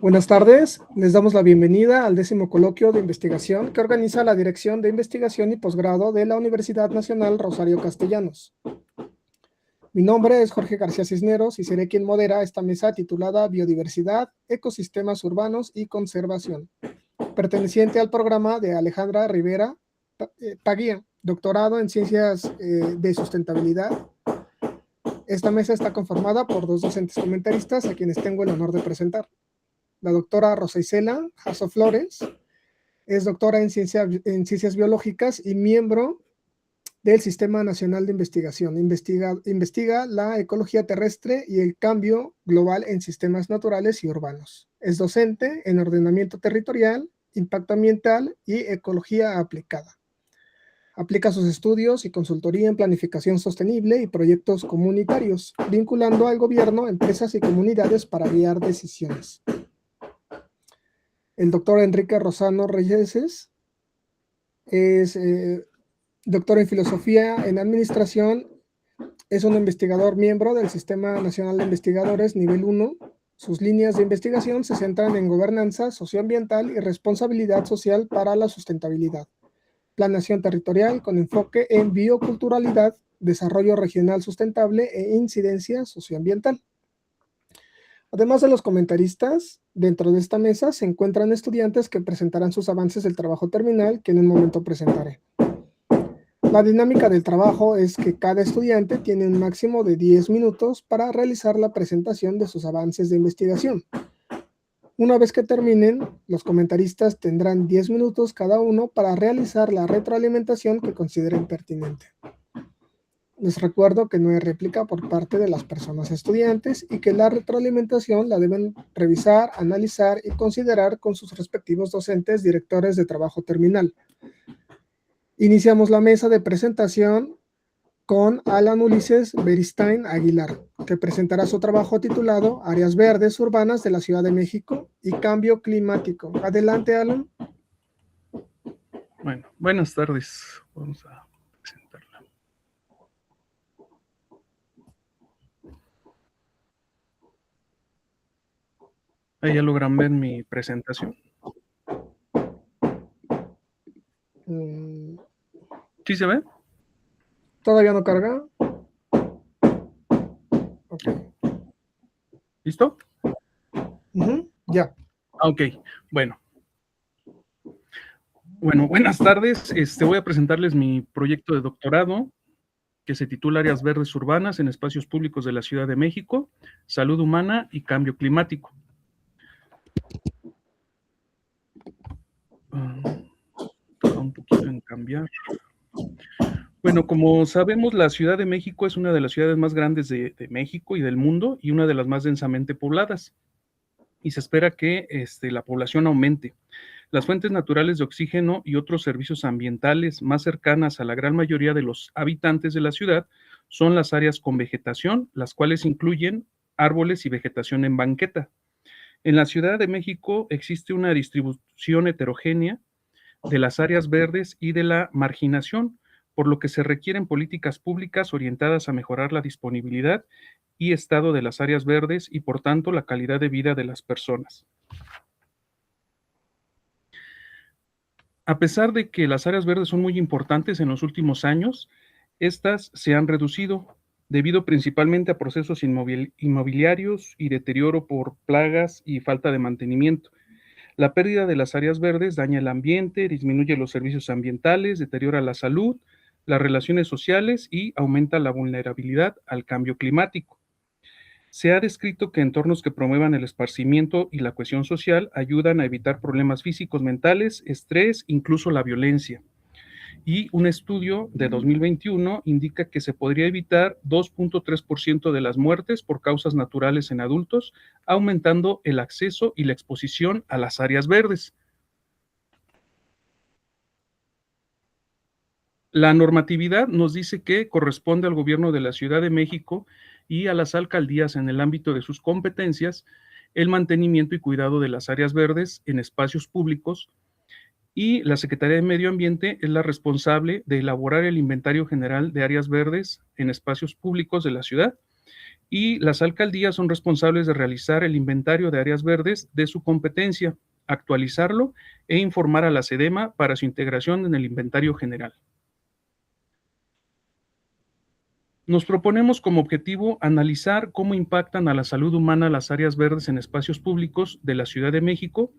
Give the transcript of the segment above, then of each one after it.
Buenas tardes, les damos la bienvenida al 10º coloquio de investigación que organiza la Dirección de Investigación y Posgrado de la Universidad Nacional Rosario Castellanos. Mi nombre es Jorge García Cisneros y seré quien modera esta mesa titulada Biodiversidad, Ecosistemas Urbanos y Conservación, perteneciente al programa de Alejandra Rivera Paguía, doctorado en Ciencias de Sustentabilidad. Esta mesa está conformada por dos docentes comentaristas a quienes tengo el honor de presentar. La doctora Rosa Isela Jasso Flores es doctora en Ciencias Biológicas y miembro del Sistema Nacional de Investigación. Investiga la ecología terrestre y el cambio global en sistemas naturales y urbanos. Es docente en ordenamiento territorial, impacto ambiental y ecología aplicada. Aplica sus estudios y consultoría en planificación sostenible y proyectos comunitarios, vinculando al gobierno, empresas y comunidades para guiar decisiones. El doctor Enrique Rosano Reyes es doctor en Filosofía en Administración, es un investigador miembro del Sistema Nacional de Investigadores Nivel 1. Sus líneas de investigación se centran en gobernanza socioambiental y responsabilidad social para la sustentabilidad, planeación territorial con enfoque en bioculturalidad, desarrollo regional sustentable e incidencia socioambiental. Además de los comentaristas, dentro de esta mesa se encuentran estudiantes que presentarán sus avances del trabajo terminal que en un momento presentaré. La dinámica del trabajo es que cada estudiante tiene un máximo de 10 minutos para realizar la presentación de sus avances de investigación. Una vez que terminen, los comentaristas tendrán 10 minutos cada uno para realizar la retroalimentación que consideren pertinente. Les recuerdo que no hay réplica por parte de las personas estudiantes y que la retroalimentación la deben revisar, analizar y considerar con sus respectivos docentes, directores de trabajo terminal. Iniciamos la mesa de presentación con Alan Ulises Beristain Aguilar, que presentará su trabajo titulado Áreas Verdes Urbanas de la Ciudad de México y Cambio Climático. Adelante, Alan. Bueno, buenas tardes. Vamos a presentarla. Ahí ya logran ver mi presentación. ¿Sí se ve? ¿Todavía no carga? Okay. ¿Listo? Ya. Ok, bueno. Bueno, buenas tardes. Voy a presentarles mi proyecto de doctorado que se titula Áreas Verdes Urbanas en Espacios Públicos de la Ciudad de México, Salud Humana y Cambio Climático. Tarda un poquito en cambiar. Bueno, como sabemos, la Ciudad de México es una de las ciudades más grandes de México y del mundo y una de las más densamente pobladas. Y se espera que la población aumente. Las fuentes naturales de oxígeno y otros servicios ambientales más cercanas a la gran mayoría de los habitantes de la ciudad son las áreas con vegetación, las cuales incluyen árboles y vegetación en banqueta. En la Ciudad de México existe una distribución heterogénea de las áreas verdes y de la marginación, por lo que se requieren políticas públicas orientadas a mejorar la disponibilidad y estado de las áreas verdes y, por tanto, la calidad de vida de las personas. A pesar de que las áreas verdes son muy importantes en los últimos años, estas se han reducido debido principalmente a procesos inmobiliarios y deterioro por plagas y falta de mantenimiento. La pérdida de las áreas verdes daña el ambiente, disminuye los servicios ambientales, deteriora la salud, las relaciones sociales y aumenta la vulnerabilidad al cambio climático. Se ha descrito que entornos que promuevan el esparcimiento y la cohesión social ayudan a evitar problemas físicos, mentales, estrés, incluso la violencia. Y un estudio de 2021 indica que se podría evitar 2.3% de las muertes por causas naturales en adultos, aumentando el acceso y la exposición a las áreas verdes. La normatividad nos dice que corresponde al gobierno de la Ciudad de México y a las alcaldías en el ámbito de sus competencias el mantenimiento y cuidado de las áreas verdes en espacios públicos, y la Secretaría de Medio Ambiente es la responsable de elaborar el inventario general de áreas verdes en espacios públicos de la ciudad y las alcaldías son responsables de realizar el inventario de áreas verdes de su competencia, actualizarlo e informar a la SEDEMA para su integración en el inventario general. Nos proponemos como objetivo analizar cómo impactan a la salud humana las áreas verdes en espacios públicos de la Ciudad de México.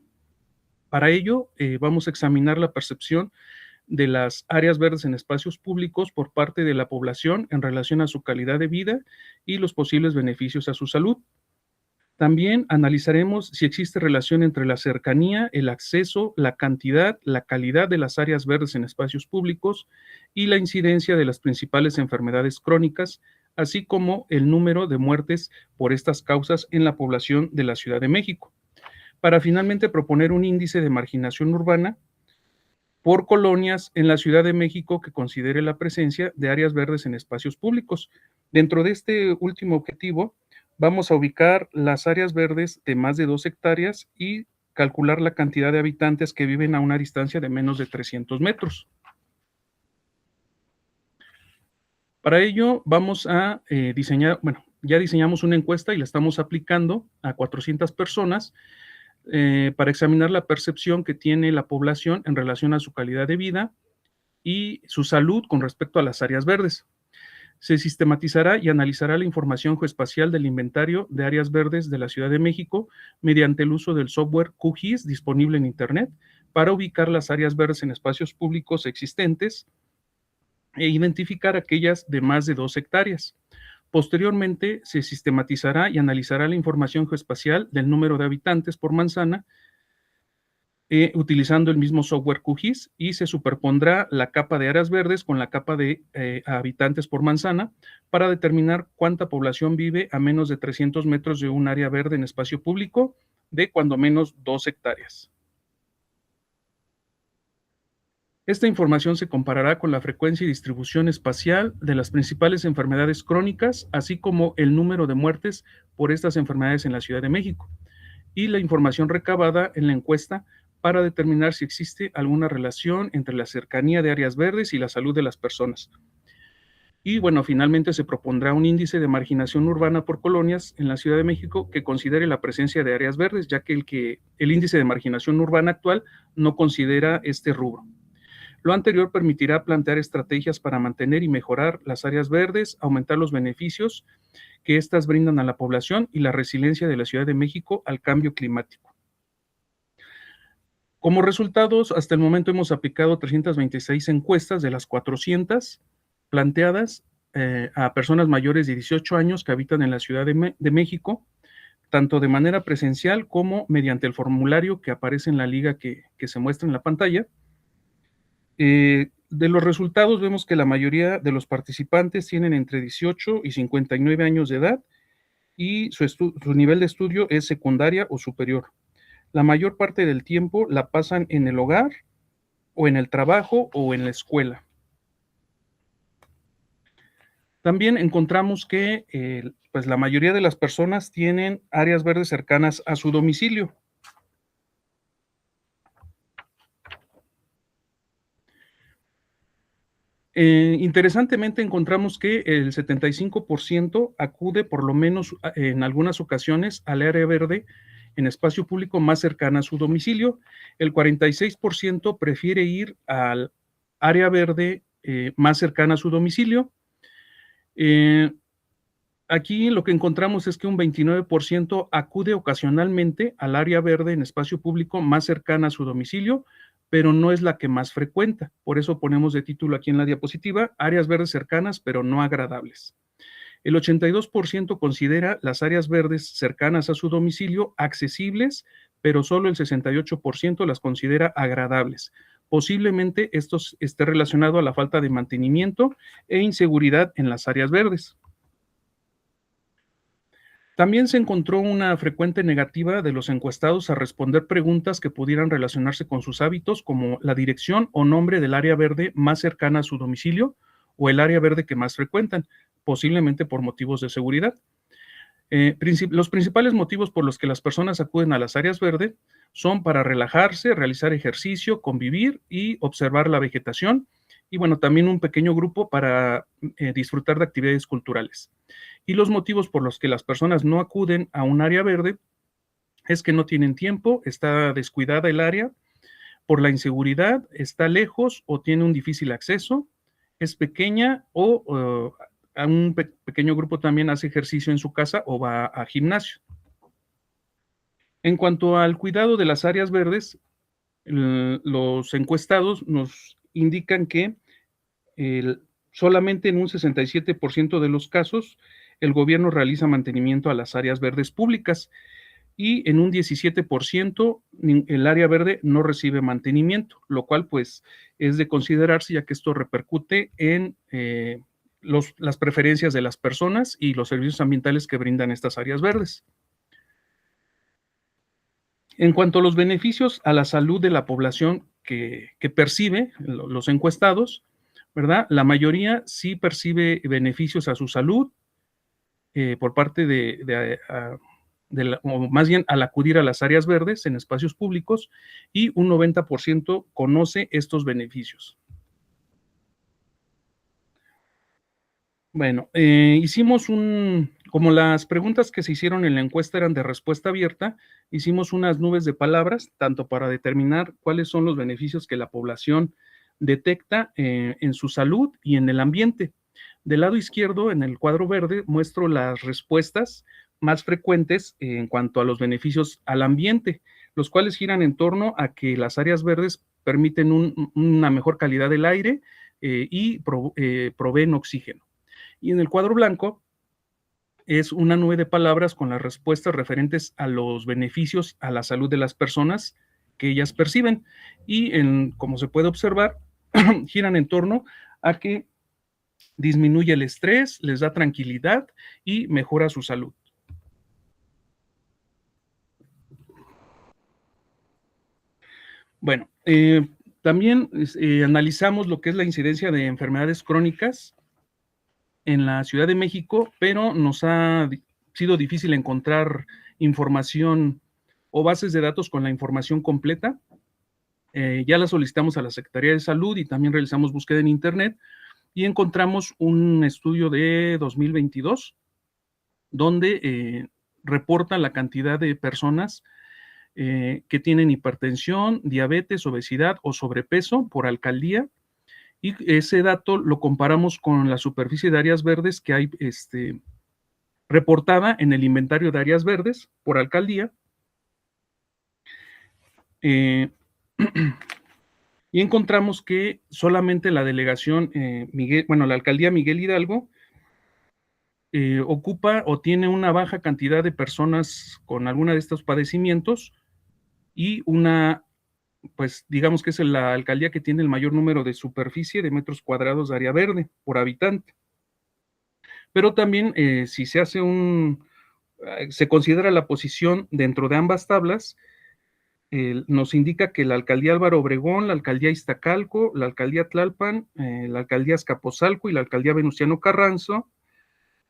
Para ello, vamos a examinar la percepción de las áreas verdes en espacios públicos por parte de la población en relación a su calidad de vida y los posibles beneficios a su salud. También analizaremos si existe relación entre la cercanía, el acceso, la cantidad, la calidad de las áreas verdes en espacios públicos y la incidencia de las principales enfermedades crónicas, así como el número de muertes por estas causas en la población de la Ciudad de México, para finalmente proponer un índice de marginación urbana por colonias en la Ciudad de México que considere la presencia de áreas verdes en espacios públicos. Dentro de este último objetivo, vamos a ubicar las áreas verdes de más de 2 hectáreas y calcular la cantidad de habitantes que viven a una distancia de menos de 300 metros. Para ello, vamos a diseñar, bueno, ya diseñamos una encuesta y la estamos aplicando a 400 personas para examinar la percepción que tiene la población en relación a su calidad de vida y su salud con respecto a las áreas verdes. Se sistematizará y analizará la información geoespacial del inventario de áreas verdes de la Ciudad de México mediante el uso del software QGIS disponible en Internet para ubicar las áreas verdes en espacios públicos existentes e identificar aquellas de más de 2 hectáreas. Posteriormente, se sistematizará y analizará la información geoespacial del número de habitantes por manzana utilizando el mismo software QGIS y se superpondrá la capa de áreas verdes con la capa de habitantes por manzana para determinar cuánta población vive a menos de 300 metros de un área verde en espacio público de cuando menos 2 hectáreas. Esta información se comparará con la frecuencia y distribución espacial de las principales enfermedades crónicas, así como el número de muertes por estas enfermedades en la Ciudad de México, y la información recabada en la encuesta para determinar si existe alguna relación entre la cercanía de áreas verdes y la salud de las personas. Y bueno, finalmente se propondrá un índice de marginación urbana por colonias en la Ciudad de México que considere la presencia de áreas verdes, ya que el índice de marginación urbana actual no considera este rubro. Lo anterior permitirá plantear estrategias para mantener y mejorar las áreas verdes, aumentar los beneficios que éstas brindan a la población y la resiliencia de la Ciudad de México al cambio climático. Como resultados, hasta el momento hemos aplicado 326 encuestas de las 400 planteadas a personas mayores de 18 años que habitan en la Ciudad de México, tanto de manera presencial como mediante el formulario que aparece en la liga que se muestra en la pantalla. De los resultados vemos que la mayoría de los participantes tienen entre 18 y 59 años de edad y su nivel de estudio es secundaria o superior. La mayor parte del tiempo la pasan en el hogar o en el trabajo o en la escuela. También encontramos que pues la mayoría de las personas tienen áreas verdes cercanas a su domicilio. Interesantemente encontramos que el 75% acude por lo menos en algunas ocasiones al área verde en espacio público más cercana a su domicilio. El 46% prefiere ir al área verde más cercana a su domicilio. Aquí lo que encontramos es que un 29% acude ocasionalmente al área verde en espacio público más cercana a su domicilio, pero no es la que más frecuenta. Por eso ponemos de título aquí en la diapositiva, áreas verdes cercanas, pero no agradables. El 82% considera las áreas verdes cercanas a su domicilio accesibles, pero solo el 68% las considera agradables. Posiblemente esto esté relacionado a la falta de mantenimiento e inseguridad en las áreas verdes. También se encontró una frecuente negativa de los encuestados a responder preguntas que pudieran relacionarse con sus hábitos, como la dirección o nombre del área verde más cercana a su domicilio o el área verde que más frecuentan, posiblemente por motivos de seguridad. Los principales motivos por los que las personas acuden a las áreas verdes son para relajarse, realizar ejercicio, convivir y observar la vegetación, y bueno, también un pequeño grupo para disfrutar de actividades culturales. Y los motivos por los que las personas no acuden a un área verde es que no tienen tiempo, está descuidada el área, por la inseguridad, está lejos o tiene un difícil acceso, es pequeña o a un pequeño grupo también hace ejercicio en su casa o va a gimnasio. En cuanto al cuidado de las áreas verdes, los encuestados nos indican que solamente en un 67% de los casos el gobierno realiza mantenimiento a las áreas verdes públicas y en un 17% el área verde no recibe mantenimiento, lo cual pues es de considerarse ya que esto repercute en las preferencias de las personas y los servicios ambientales que brindan estas áreas verdes. En cuanto a los beneficios a la salud de la población que percibe los encuestados, ¿verdad? La mayoría sí percibe beneficios a su salud por parte o más bien al acudir a las áreas verdes en espacios públicos, y un 90% conoce estos beneficios. Bueno, hicimos como las preguntas que se hicieron en la encuesta eran de respuesta abierta, hicimos unas nubes de palabras, tanto para determinar cuáles son los beneficios que la población detecta en su salud y en el ambiente. Del lado izquierdo, en el cuadro verde, muestro las respuestas más frecuentes en cuanto a los beneficios al ambiente, los cuales giran en torno a que las áreas verdes permiten una mejor calidad del aire y proveen oxígeno. Y en el cuadro blanco es una nube de palabras con las respuestas referentes a los beneficios a la salud de las personas que ellas perciben. Y como se puede observar, giran en torno a que disminuye el estrés, les da tranquilidad y mejora su salud. Bueno, también analizamos lo que es la incidencia de enfermedades crónicas en la Ciudad de México, pero nos ha sido difícil encontrar información o bases de datos con la información completa. Ya la solicitamos a la Secretaría de Salud y también realizamos búsqueda en Internet y encontramos un estudio de 2022 donde reporta la cantidad de personas que tienen hipertensión, diabetes, obesidad o sobrepeso por alcaldía, y ese dato lo comparamos con la superficie de áreas verdes que hay reportada en el inventario de áreas verdes por alcaldía. Y encontramos que solamente la delegación la alcaldía Miguel Hidalgo ocupa o tiene una baja cantidad de personas con alguna de estos padecimientos y pues digamos que es la alcaldía que tiene el mayor número de superficie de metros cuadrados de área verde por habitante. Pero también si se hace se considera la posición dentro de ambas tablas, nos indica que la alcaldía Álvaro Obregón, la alcaldía Iztacalco, la alcaldía Tlalpan, la alcaldía Azcapotzalco y la alcaldía Venustiano Carranzo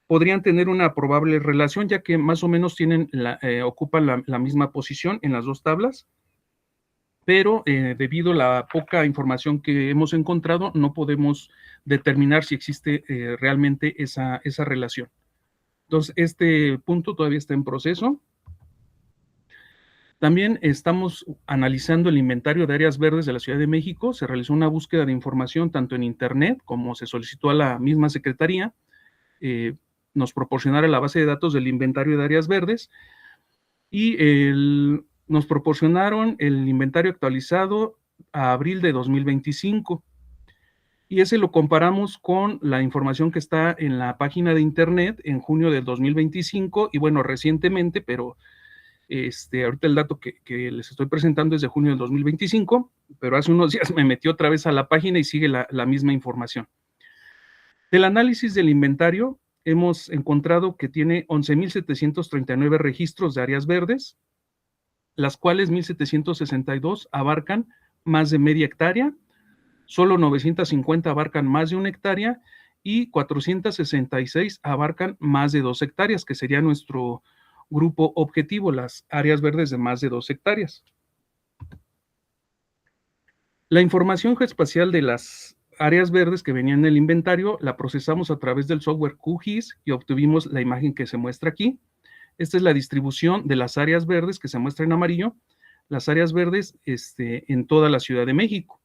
podrían tener una probable relación, ya que más o menos ocupan la misma posición en las dos tablas, pero debido a la poca información que hemos encontrado, no podemos determinar si existe realmente esa relación. Entonces, este punto todavía está en proceso. También estamos analizando el inventario de áreas verdes de la Ciudad de México. Se realizó una búsqueda de información tanto en Internet como se solicitó a la misma Secretaría. Nos proporcionara la base de datos del inventario de áreas verdes y nos proporcionaron el inventario actualizado a abril de 2025 y ese lo comparamos con la información que está en la página de Internet en junio del 2025 y bueno, recientemente, pero ahorita el dato que les estoy presentando es de junio del 2025, pero hace unos días me metí otra vez a la página y sigue la misma información. Del análisis del inventario, hemos encontrado que tiene 11,739 registros de áreas verdes, las cuales 1,762 abarcan más de media hectárea, solo 950 abarcan más de 1 hectárea y 466 abarcan más de 2 hectáreas, que sería nuestro grupo objetivo, las áreas verdes de más de 2 hectáreas. La información geoespacial de las áreas verdes que venían en el inventario, la procesamos a través del software QGIS y obtuvimos la imagen que se muestra aquí. Esta es la distribución de las áreas verdes que se muestra en amarillo, las áreas verdes en toda la Ciudad de México.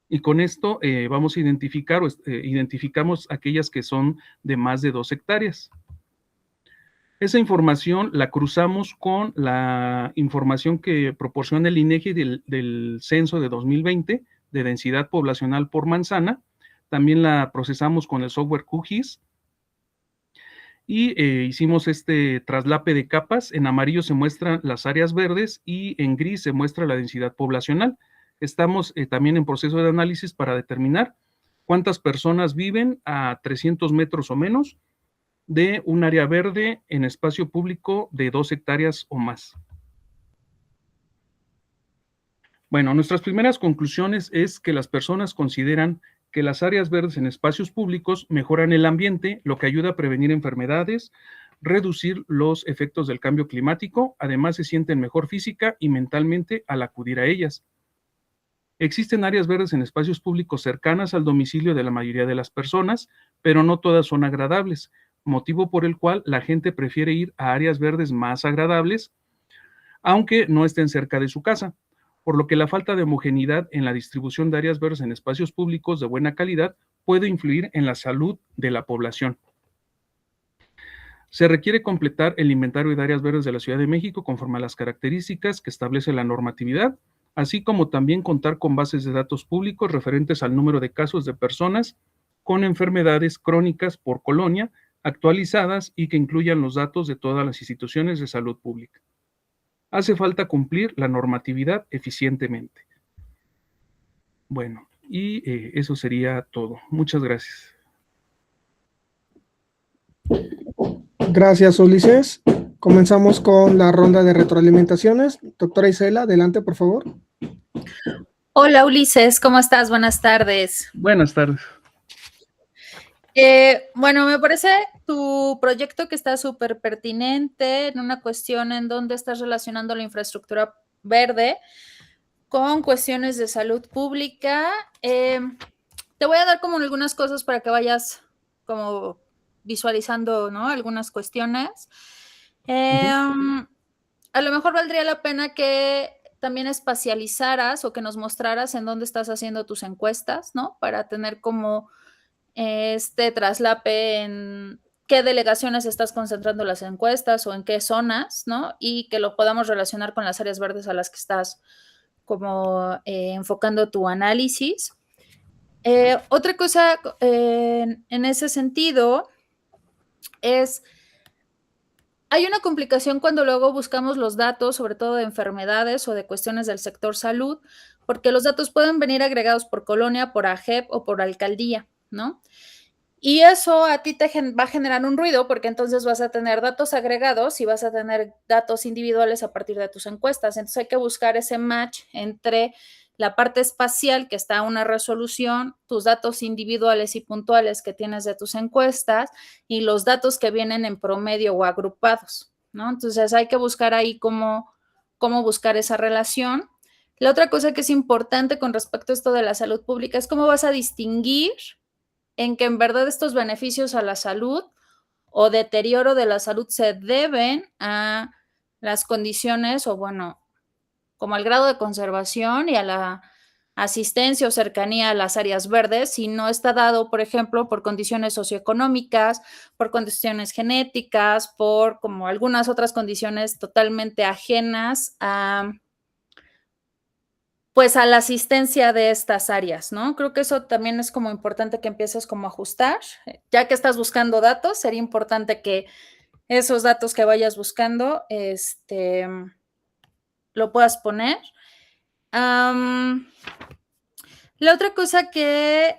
Y con esto vamos a identificar, identificamos aquellas que son de más de 2 hectáreas. Esa información la cruzamos con la información que proporciona el INEGI del censo de 2020 de densidad poblacional por manzana. También la procesamos con el software QGIS y hicimos este traslape de capas. En amarillo se muestran las áreas verdes y en gris se muestra la densidad poblacional. Estamos también en proceso de análisis para determinar cuántas personas viven a 300 metros o menos de un área verde en espacio público de 2 hectáreas o más. Bueno, nuestras primeras conclusiones es que las personas consideran que las áreas verdes en espacios públicos mejoran el ambiente, lo que ayuda a prevenir enfermedades, reducir los efectos del cambio climático, además se sienten mejor física y mentalmente al acudir a ellas. Existen áreas verdes en espacios públicos cercanas al domicilio de la mayoría de las personas, pero no todas son agradables, motivo por el cual la gente prefiere ir a áreas verdes más agradables, aunque no estén cerca de su casa, por lo que la falta de homogeneidad en la distribución de áreas verdes en espacios públicos de buena calidad puede influir en la salud de la población. Se requiere completar el inventario de áreas verdes de la Ciudad de México conforme a las características que establece la normatividad, así como también contar con bases de datos públicos referentes al número de casos de personas con enfermedades crónicas por colonia, actualizadas y que incluyan los datos de todas las instituciones de salud pública. Hace falta cumplir la normatividad eficientemente. Bueno, y eso sería todo. Muchas gracias. Gracias, Ulises. Comenzamos con la ronda de retroalimentaciones. Doctora Isela, adelante, por favor. Hola, Ulises, ¿cómo estás? Buenas tardes. Buenas tardes. Bueno, me parece tu proyecto que está súper pertinente en una cuestión en donde estás relacionando la infraestructura verde con cuestiones de salud pública. Te voy a dar como algunas cosas para que vayas como visualizando, ¿no? Algunas cuestiones. A lo mejor valdría la pena que también espacializaras o que nos mostraras en dónde estás haciendo tus encuestas, ¿no? Para tener como este traslape en qué delegaciones estás concentrando las encuestas o en qué zonas, ¿no? Y que lo podamos relacionar con las áreas verdes a las que estás como enfocando tu análisis. Otra cosa en ese sentido es, hay una complicación cuando luego buscamos los datos, sobre todo de enfermedades o de cuestiones del sector salud, porque los datos pueden venir agregados por colonia, por AGEP o por alcaldía, ¿no? Y eso a ti te va a generar un ruido porque entonces vas a tener datos agregados y vas a tener datos individuales a partir de tus encuestas. Entonces hay que buscar ese match entre la parte espacial, que está a una resolución, tus datos individuales y puntuales que tienes de tus encuestas y los datos que vienen en promedio o agrupados, ¿no? Entonces hay que buscar ahí cómo buscar esa relación. La otra cosa que es importante con respecto a esto de la salud pública es cómo vas a distinguir en que en verdad estos beneficios a la salud o deterioro de la salud se deben a las condiciones o bueno, como al grado de conservación y a la asistencia o cercanía a las áreas verdes, si no está dado, por ejemplo, por condiciones socioeconómicas, por condiciones genéticas, por como algunas otras condiciones totalmente ajenas a pues a la asistencia de estas áreas, ¿no? Creo que eso también es como importante que empieces como a ajustar. Ya que estás buscando datos, sería importante que esos datos que vayas buscando, lo puedas poner. La otra cosa que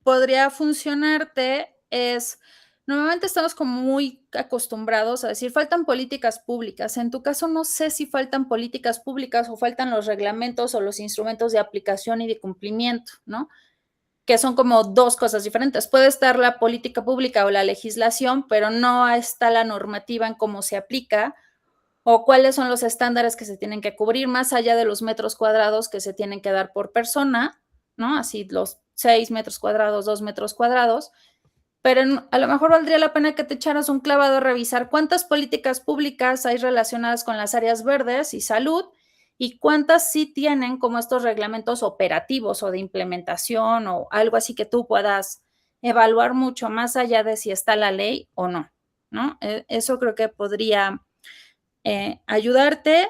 podría funcionarte es, normalmente estamos como muy acostumbrados a decir, faltan políticas públicas. En tu caso, no sé si faltan políticas públicas o faltan los reglamentos o los instrumentos de aplicación y de cumplimiento, ¿no? Que son como dos cosas diferentes. Puede estar la política pública o la legislación, pero no está la normativa en cómo se aplica o cuáles son los estándares que se tienen que cubrir más allá de los metros cuadrados que se tienen que dar por persona, ¿no? Así los 6 metros cuadrados, 2 metros cuadrados, pero a lo mejor valdría la pena que te echaras un clavado a revisar cuántas políticas públicas hay relacionadas con las áreas verdes y salud y cuántas sí tienen como estos reglamentos operativos o de implementación o algo así que tú puedas evaluar mucho más allá de si está la ley o no, ¿no? Eso creo que podría ayudarte.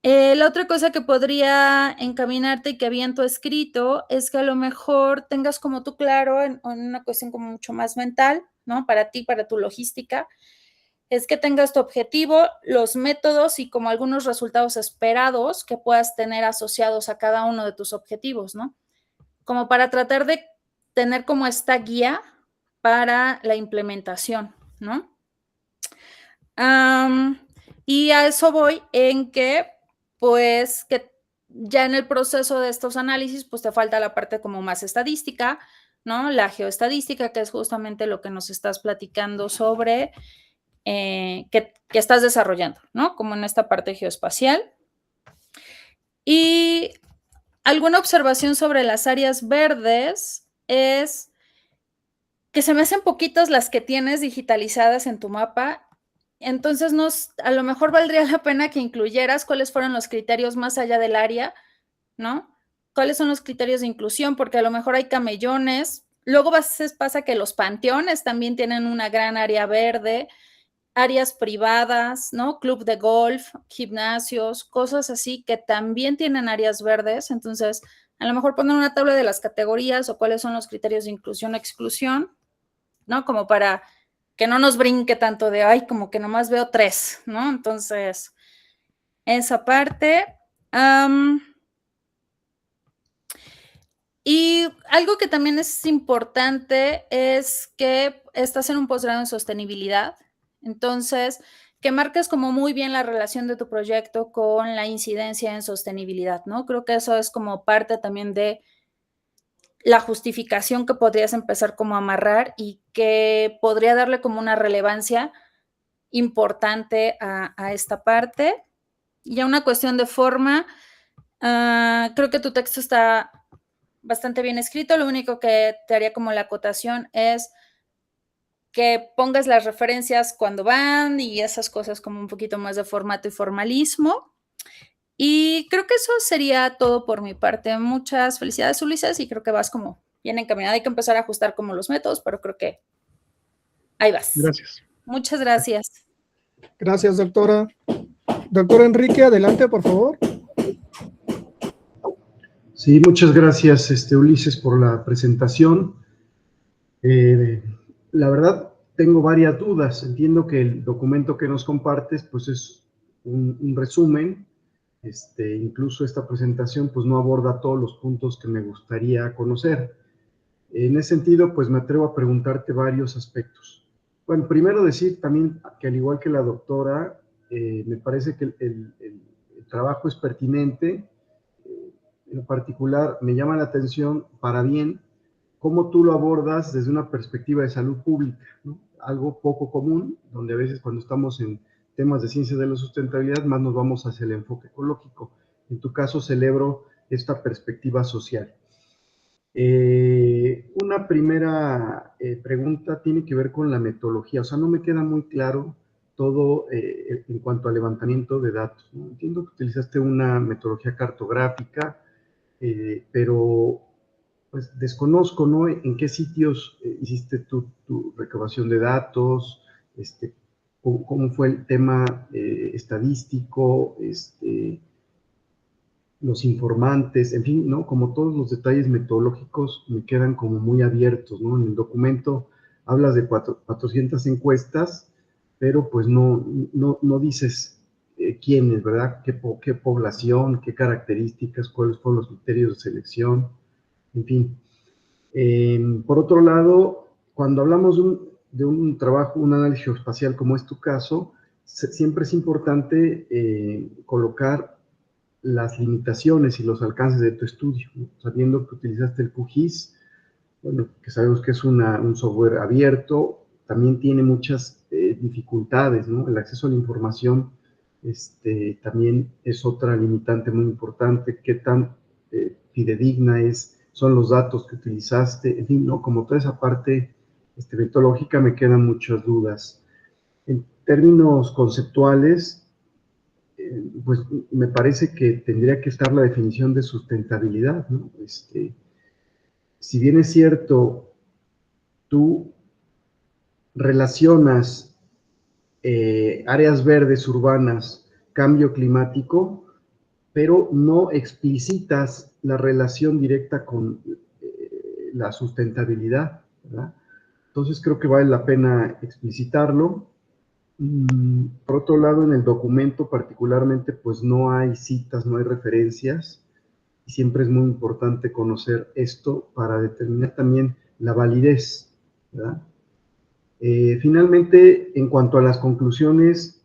La otra cosa que podría encaminarte y que había en tu escrito es que a lo mejor tengas como tú claro en una cuestión como mucho más mental, ¿no? Para ti, para tu logística, es que tengas tu objetivo, los métodos y como algunos resultados esperados que puedas tener asociados a cada uno de tus objetivos, ¿no? Como para tratar de tener como esta guía para la implementación, ¿no? Y a eso voy en que, pues, que ya en el proceso de estos análisis, pues te falta la parte como más estadística, ¿no? La geoestadística, que es justamente lo que nos estás platicando sobre que estás desarrollando, ¿no? Como en esta parte geoespacial. Y alguna observación sobre las áreas verdes es que se me hacen poquitas las que tienes digitalizadas en tu mapa. Entonces, a lo mejor valdría la pena que incluyeras cuáles fueron los criterios más allá del área, ¿no? ¿Cuáles son los criterios de inclusión? Porque a lo mejor hay camellones. Luego pasa que los panteones también tienen una gran área verde, áreas privadas, ¿no? Club de golf, gimnasios, cosas así que también tienen áreas verdes. Entonces, a lo mejor poner una tabla de las categorías o cuáles son los criterios de inclusión o exclusión, ¿no? Como para que no nos brinque tanto de, ay, como que nomás veo 3, ¿no? Entonces, esa parte. Y algo que también es importante es que estás en un posgrado en sostenibilidad, entonces, que marques como muy bien la relación de tu proyecto con la incidencia en sostenibilidad, ¿no? Creo que eso es como parte también de la justificación que podrías empezar como a amarrar y que podría darle como una relevancia importante a esta parte. Y ya una cuestión de forma, creo que tu texto está bastante bien escrito, lo único que te haría como la acotación es que pongas las referencias cuando van y esas cosas como un poquito más de formato y formalismo. Y creo que eso sería todo por mi parte. Muchas felicidades, Ulises, y creo que vas como bien encaminada. Hay que empezar a ajustar como los métodos, pero creo que ahí vas. Gracias. Muchas gracias. Gracias, doctora. Doctor Enrique, adelante, por favor. Sí, muchas gracias, Ulises, por la presentación. La verdad, tengo varias dudas. Entiendo que el documento que nos compartes, pues es un resumen. Incluso esta presentación, pues no aborda todos los puntos que me gustaría conocer. En ese sentido, pues me atrevo a preguntarte varios aspectos. Bueno, primero decir también que al igual que la doctora, me parece que el trabajo es pertinente. En particular, me llama la atención, para bien, cómo tú lo abordas desde una perspectiva de salud pública, ¿no? Algo poco común, donde a veces cuando estamos en temas de ciencia de la sustentabilidad, más nos vamos hacia el enfoque ecológico. En tu caso, celebro esta perspectiva social. Una primera pregunta tiene que ver con la metodología. O sea, no me queda muy claro todo en cuanto al levantamiento de datos, ¿no? Entiendo que utilizaste una metodología cartográfica, pero pues desconozco, ¿no? En qué sitios hiciste tu recabación de datos, cómo fue el tema estadístico, los informantes, en fin, ¿no? Como todos los detalles metodológicos me quedan como muy abiertos, ¿no? En el documento hablas de 400 encuestas, pero pues no dices quiénes, ¿verdad? ¿Qué población, qué características, cuáles fueron los criterios de selección, en fin. Por otro lado, cuando hablamos de un trabajo, un análisis geoespacial como es tu caso, siempre es importante colocar las limitaciones y los alcances de tu estudio, ¿no? Sabiendo que utilizaste el QGIS, bueno, que sabemos que es un software abierto, también tiene muchas dificultades, ¿no? El acceso a la información también es otra limitante muy importante, qué tan fidedigna es son los datos que utilizaste, en fin, ¿no? Como toda esa parte metodológica me quedan muchas dudas. En términos conceptuales, pues me parece que tendría que estar la definición de sustentabilidad, ¿no? Si bien es cierto, tú relacionas áreas verdes urbanas, cambio climático, pero no explicitas la relación directa con la sustentabilidad, ¿verdad? Entonces creo que vale la pena explicitarlo. Por otro lado, en el documento particularmente, pues no hay citas, no hay referencias, y siempre es muy importante conocer esto para determinar también la validez, ¿verdad? Finalmente, en cuanto a las conclusiones,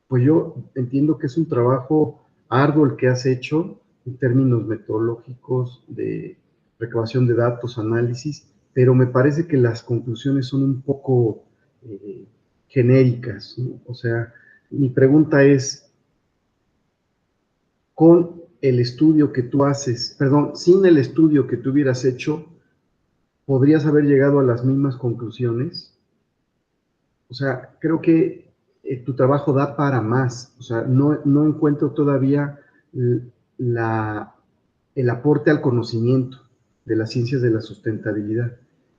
pues yo entiendo que es un trabajo arduo el que has hecho en términos metodológicos de recabación de datos, análisis, pero me parece que las conclusiones son un poco genéricas, ¿no? O sea, mi pregunta es, con el estudio que tú haces, perdón, sin el estudio que tú hubieras hecho, ¿podrías haber llegado a las mismas conclusiones? O sea, creo que tu trabajo da para más. O sea, no encuentro todavía el aporte al conocimiento de las ciencias de la sustentabilidad.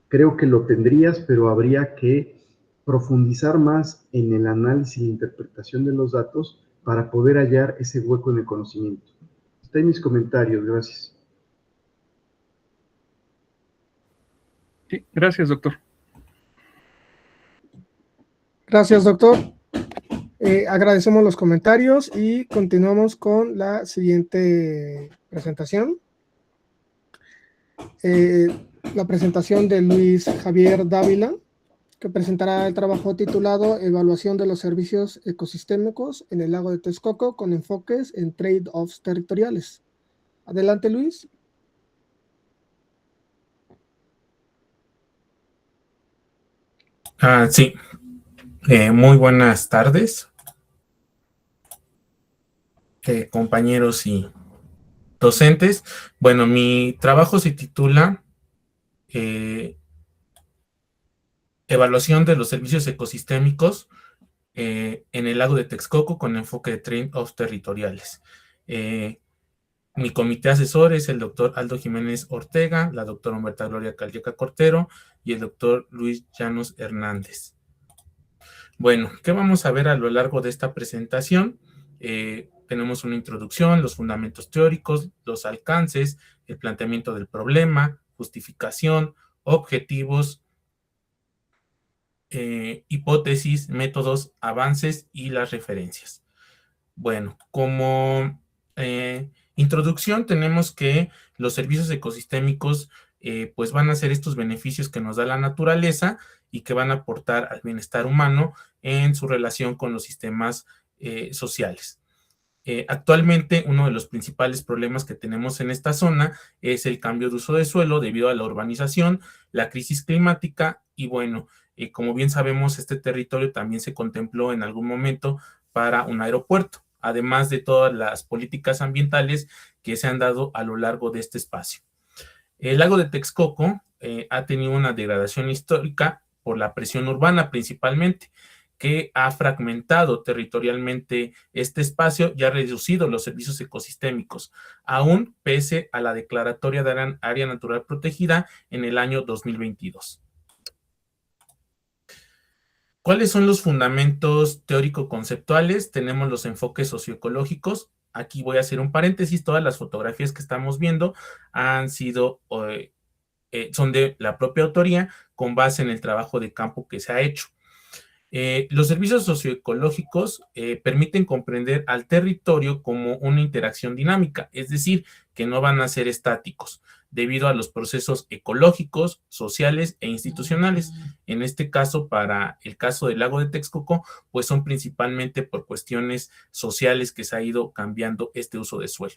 Creo que lo tendrías, pero habría que profundizar más en el análisis e interpretación de los datos para poder hallar ese hueco en el conocimiento. Está en mis comentarios, gracias. Sí, gracias, doctor. Gracias, doctor. Agradecemos los comentarios y continuamos con la siguiente presentación. La presentación de Luis Javier Dávila, que presentará el trabajo titulado Evaluación de los servicios ecosistémicos en el lago de Texcoco con enfoques en trade-offs territoriales. Adelante, Luis. Sí, muy buenas tardes, compañeros y docentes. Bueno, mi trabajo se titula Evaluación de los servicios ecosistémicos en el lago de Texcoco con enfoque de trade-offs territoriales. Mi comité asesor es el doctor Aldo Jiménez Ortega, la doctora Humberta Gloria Calleca Cortero y el doctor Luis Llanos Hernández. Bueno, ¿qué vamos a ver a lo largo de esta presentación? Tenemos una introducción, los fundamentos teóricos, los alcances, el planteamiento del problema, justificación, objetivos, hipótesis, métodos, avances y las referencias. Bueno, como introducción tenemos que los servicios ecosistémicos pues van a ser estos beneficios que nos da la naturaleza y que van a aportar al bienestar humano en su relación con los sistemas sociales. Actualmente, uno de los principales problemas que tenemos en esta zona es el cambio de uso de suelo debido a la urbanización, la crisis climática y bueno, como bien sabemos, este territorio también se contempló en algún momento para un aeropuerto, además de todas las políticas ambientales que se han dado a lo largo de este espacio. El lago de Texcoco ha tenido una degradación histórica por la presión urbana principalmente, que ha fragmentado territorialmente este espacio y ha reducido los servicios ecosistémicos, aún pese a la declaratoria de área natural protegida en el año 2022. ¿Cuáles son los fundamentos teórico-conceptuales? Tenemos los enfoques socioecológicos. Aquí voy a hacer un paréntesis. Todas las fotografías que estamos viendo han sido, son de la propia autoría con base en el trabajo de campo que se ha hecho. Los servicios socioecológicos permiten comprender al territorio como una interacción dinámica, es decir, que no van a ser estáticos, debido a los procesos ecológicos, sociales e institucionales. En este caso, para el caso del lago de Texcoco, pues son principalmente por cuestiones sociales que se ha ido cambiando este uso de suelo,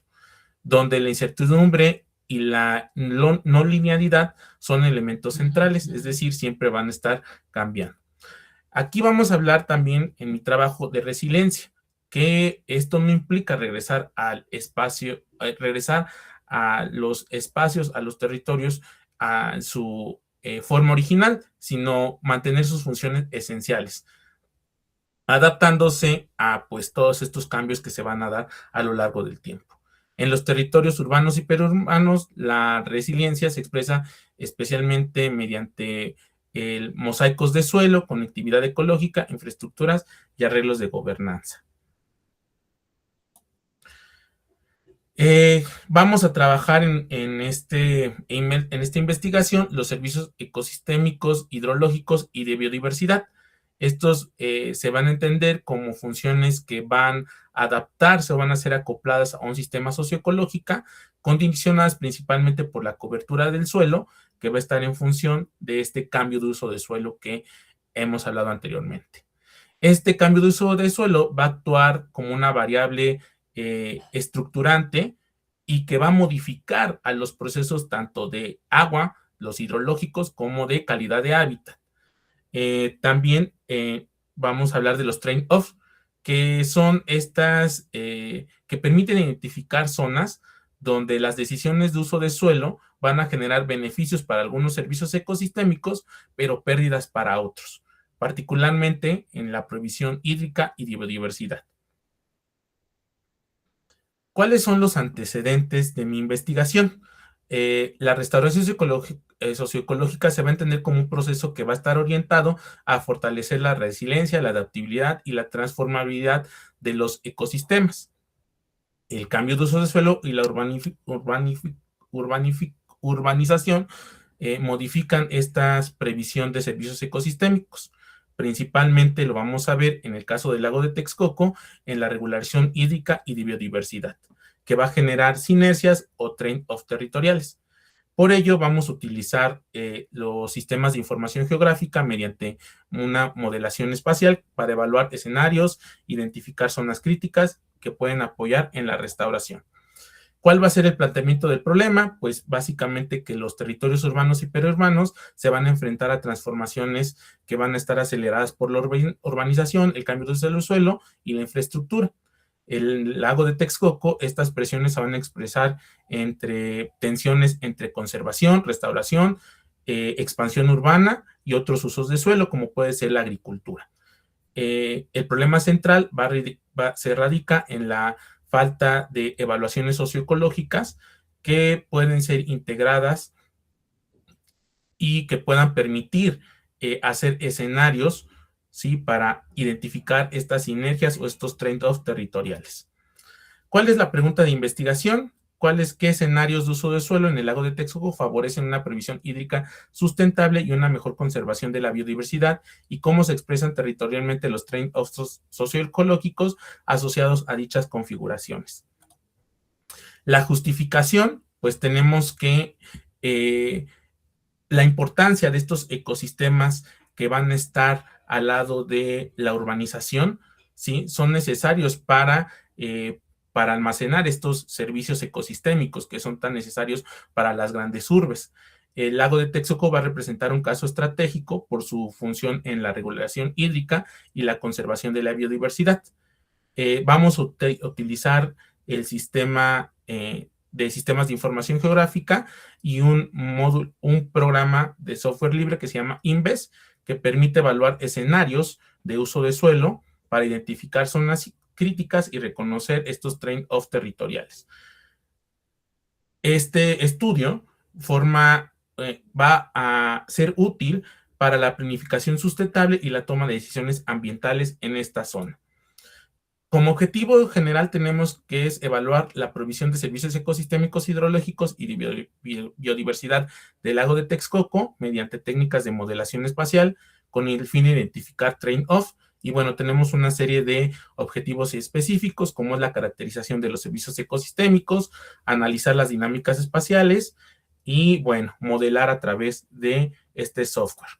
donde la incertidumbre y la no linealidad son elementos centrales, es decir, siempre van a estar cambiando. Aquí vamos a hablar también en mi trabajo de resiliencia, que esto no implica regresar al espacio, regresar a los espacios, a los territorios, a su forma original, sino mantener sus funciones esenciales, adaptándose a pues todos estos cambios que se van a dar a lo largo del tiempo. En los territorios urbanos y periurbanos, la resiliencia se expresa especialmente mediante mosaicos de suelo, conectividad ecológica, infraestructuras y arreglos de gobernanza. Vamos a trabajar en esta investigación los servicios ecosistémicos, hidrológicos y de biodiversidad. Estos se van a entender como funciones que van a adaptarse o van a ser acopladas a un sistema socioecológico, condicionadas principalmente por la cobertura del suelo, que va a estar en función de este cambio de uso de suelo que hemos hablado anteriormente. Este cambio de uso de suelo va a actuar como una variable estructurante y que va a modificar a los procesos tanto de agua, los hidrológicos, como de calidad de hábitat. También vamos a hablar de los trade-offs, que son estas que permiten identificar zonas donde las decisiones de uso de suelo van a generar beneficios para algunos servicios ecosistémicos, pero pérdidas para otros, particularmente en la provisión hídrica y de biodiversidad. ¿Cuáles son los antecedentes de mi investigación? La restauración socioecológica se va a entender como un proceso que va a estar orientado a fortalecer la resiliencia, la adaptabilidad y la transformabilidad de los ecosistemas. El cambio de uso de suelo y la urbanización modifican esta previsión de servicios ecosistémicos. Principalmente lo vamos a ver en el caso del lago de Texcoco, en la regulación hídrica y de biodiversidad, que va a generar sinergias o trade-off territoriales. Por ello, vamos a utilizar los sistemas de información geográfica mediante una modelación espacial para evaluar escenarios, identificar zonas críticas que pueden apoyar en la restauración. ¿Cuál va a ser el planteamiento del problema? Pues básicamente que los territorios urbanos y periurbanos se van a enfrentar a transformaciones que van a estar aceleradas por la urbanización, el cambio del suelo y la infraestructura. El lago de Texcoco, estas presiones se van a expresar entre tensiones entre conservación, restauración, expansión urbana y otros usos de suelo, como puede ser la agricultura. El problema central se radica en la falta de evaluaciones socioecológicas que pueden ser integradas y que puedan permitir hacer escenarios, ¿sí?, para identificar estas sinergias o estos trade-offs territoriales. ¿Cuál es la pregunta de investigación? ¿Qué escenarios de uso de suelo en el lago de Texcoco favorecen una previsión hídrica sustentable y una mejor conservación de la biodiversidad? ¿Y cómo se expresan territorialmente los trade-offs socioecológicos asociados a dichas configuraciones? La justificación, pues tenemos que la importancia de estos ecosistemas que van a estar al lado de la urbanización, ¿sí?, son necesarios para almacenar estos servicios ecosistémicos que son tan necesarios para las grandes urbes. El lago de Texcoco va a representar un caso estratégico por su función en la regulación hídrica y la conservación de la biodiversidad. Vamos a utilizar el sistema de sistemas de información geográfica y un programa de software libre que se llama INVES, que permite evaluar escenarios de uso de suelo para identificar zonas críticas y reconocer estos trade-off territoriales. Este estudio va a ser útil para la planificación sustentable y la toma de decisiones ambientales en esta zona. Como objetivo general tenemos que es evaluar la provisión de servicios ecosistémicos, hidrológicos y de biodiversidad del lago de Texcoco mediante técnicas de modelación espacial con el fin de identificar trade-off. Y bueno, tenemos una serie de objetivos específicos, como es la caracterización de los servicios ecosistémicos, analizar las dinámicas espaciales y, bueno, modelar a través de este software.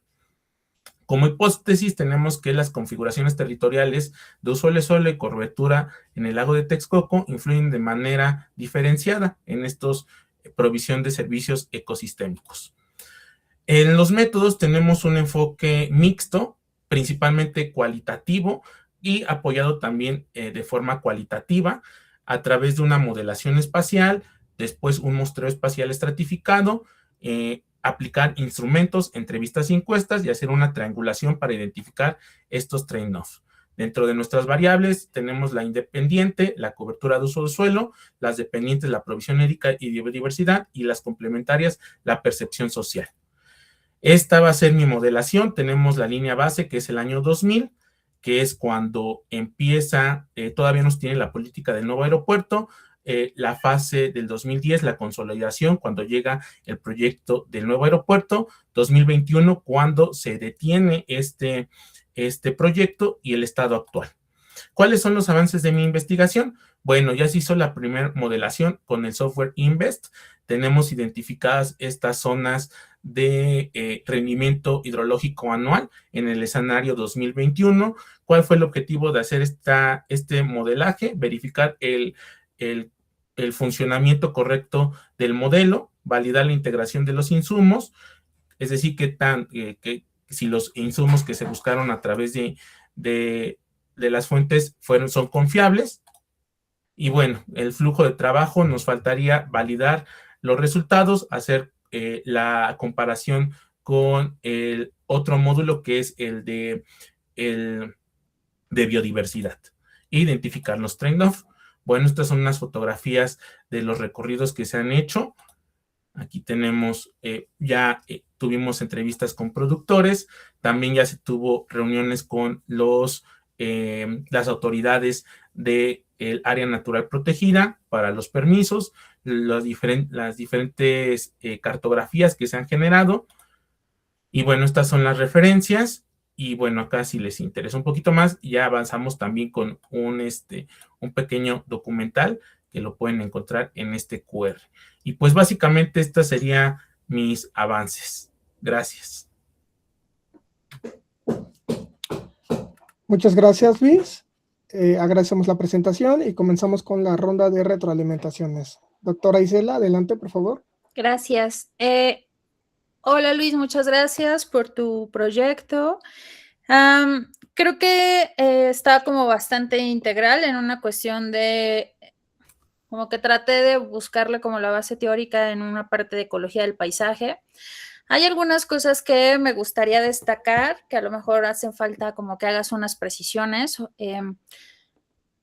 Como hipótesis, tenemos que las configuraciones territoriales de uso del suelo y cobertura en el lago de Texcoco influyen de manera diferenciada en estos provisión de servicios ecosistémicos. En los métodos tenemos un enfoque mixto, principalmente cualitativo y apoyado también de forma cualitativa a través de una modelación espacial, después un muestreo espacial estratificado, aplicar instrumentos, entrevistas y encuestas y hacer una triangulación para identificar estos trade-offs. Dentro de nuestras variables tenemos la independiente, la cobertura de uso de suelo, las dependientes, la provisión hídrica y biodiversidad, y las complementarias, la percepción social. Esta va a ser mi modelación. Tenemos la línea base, que es el año 2000, que es cuando empieza, todavía nos tiene la política del nuevo aeropuerto, la fase del 2010, la consolidación, cuando llega el proyecto del nuevo aeropuerto, 2021, cuando se detiene este proyecto, y el estado actual. ¿Cuáles son los avances de mi investigación? Bueno, ya se hizo la primera modelación con el software InVest. Tenemos identificadas estas zonas de rendimiento hidrológico anual en el escenario 2021. ¿Cuál fue el objetivo de hacer este modelaje? Verificar el funcionamiento correcto del modelo, validar la integración de los insumos, es decir, que si los insumos que se buscaron a través de las fuentes son confiables. Y bueno, el flujo de trabajo, nos faltaría validar los resultados, hacer la comparación con el otro módulo, que es el de biodiversidad, e identificar los trade-off. Bueno, estas son unas fotografías de los recorridos que se han hecho. Aquí tenemos, tuvimos entrevistas con productores, también ya se tuvo reuniones con las autoridades del área natural protegida para los permisos, las diferentes cartografías que se han generado. Y bueno, estas son las referencias. Y bueno, acá si les interesa un poquito más, ya avanzamos también con un pequeño documental que lo pueden encontrar en este QR. Y pues básicamente estos serían mis avances. Gracias. Muchas gracias, Luis. Agradecemos la presentación y comenzamos con la ronda de retroalimentaciones. Doctora Isela, adelante, por favor. Gracias. Hola, Luis, muchas gracias por tu proyecto. Creo que está como bastante integral en una cuestión de, como que traté de buscarle como la base teórica en una parte de ecología del paisaje. Hay algunas cosas que me gustaría destacar, que a lo mejor hacen falta como que hagas unas precisiones.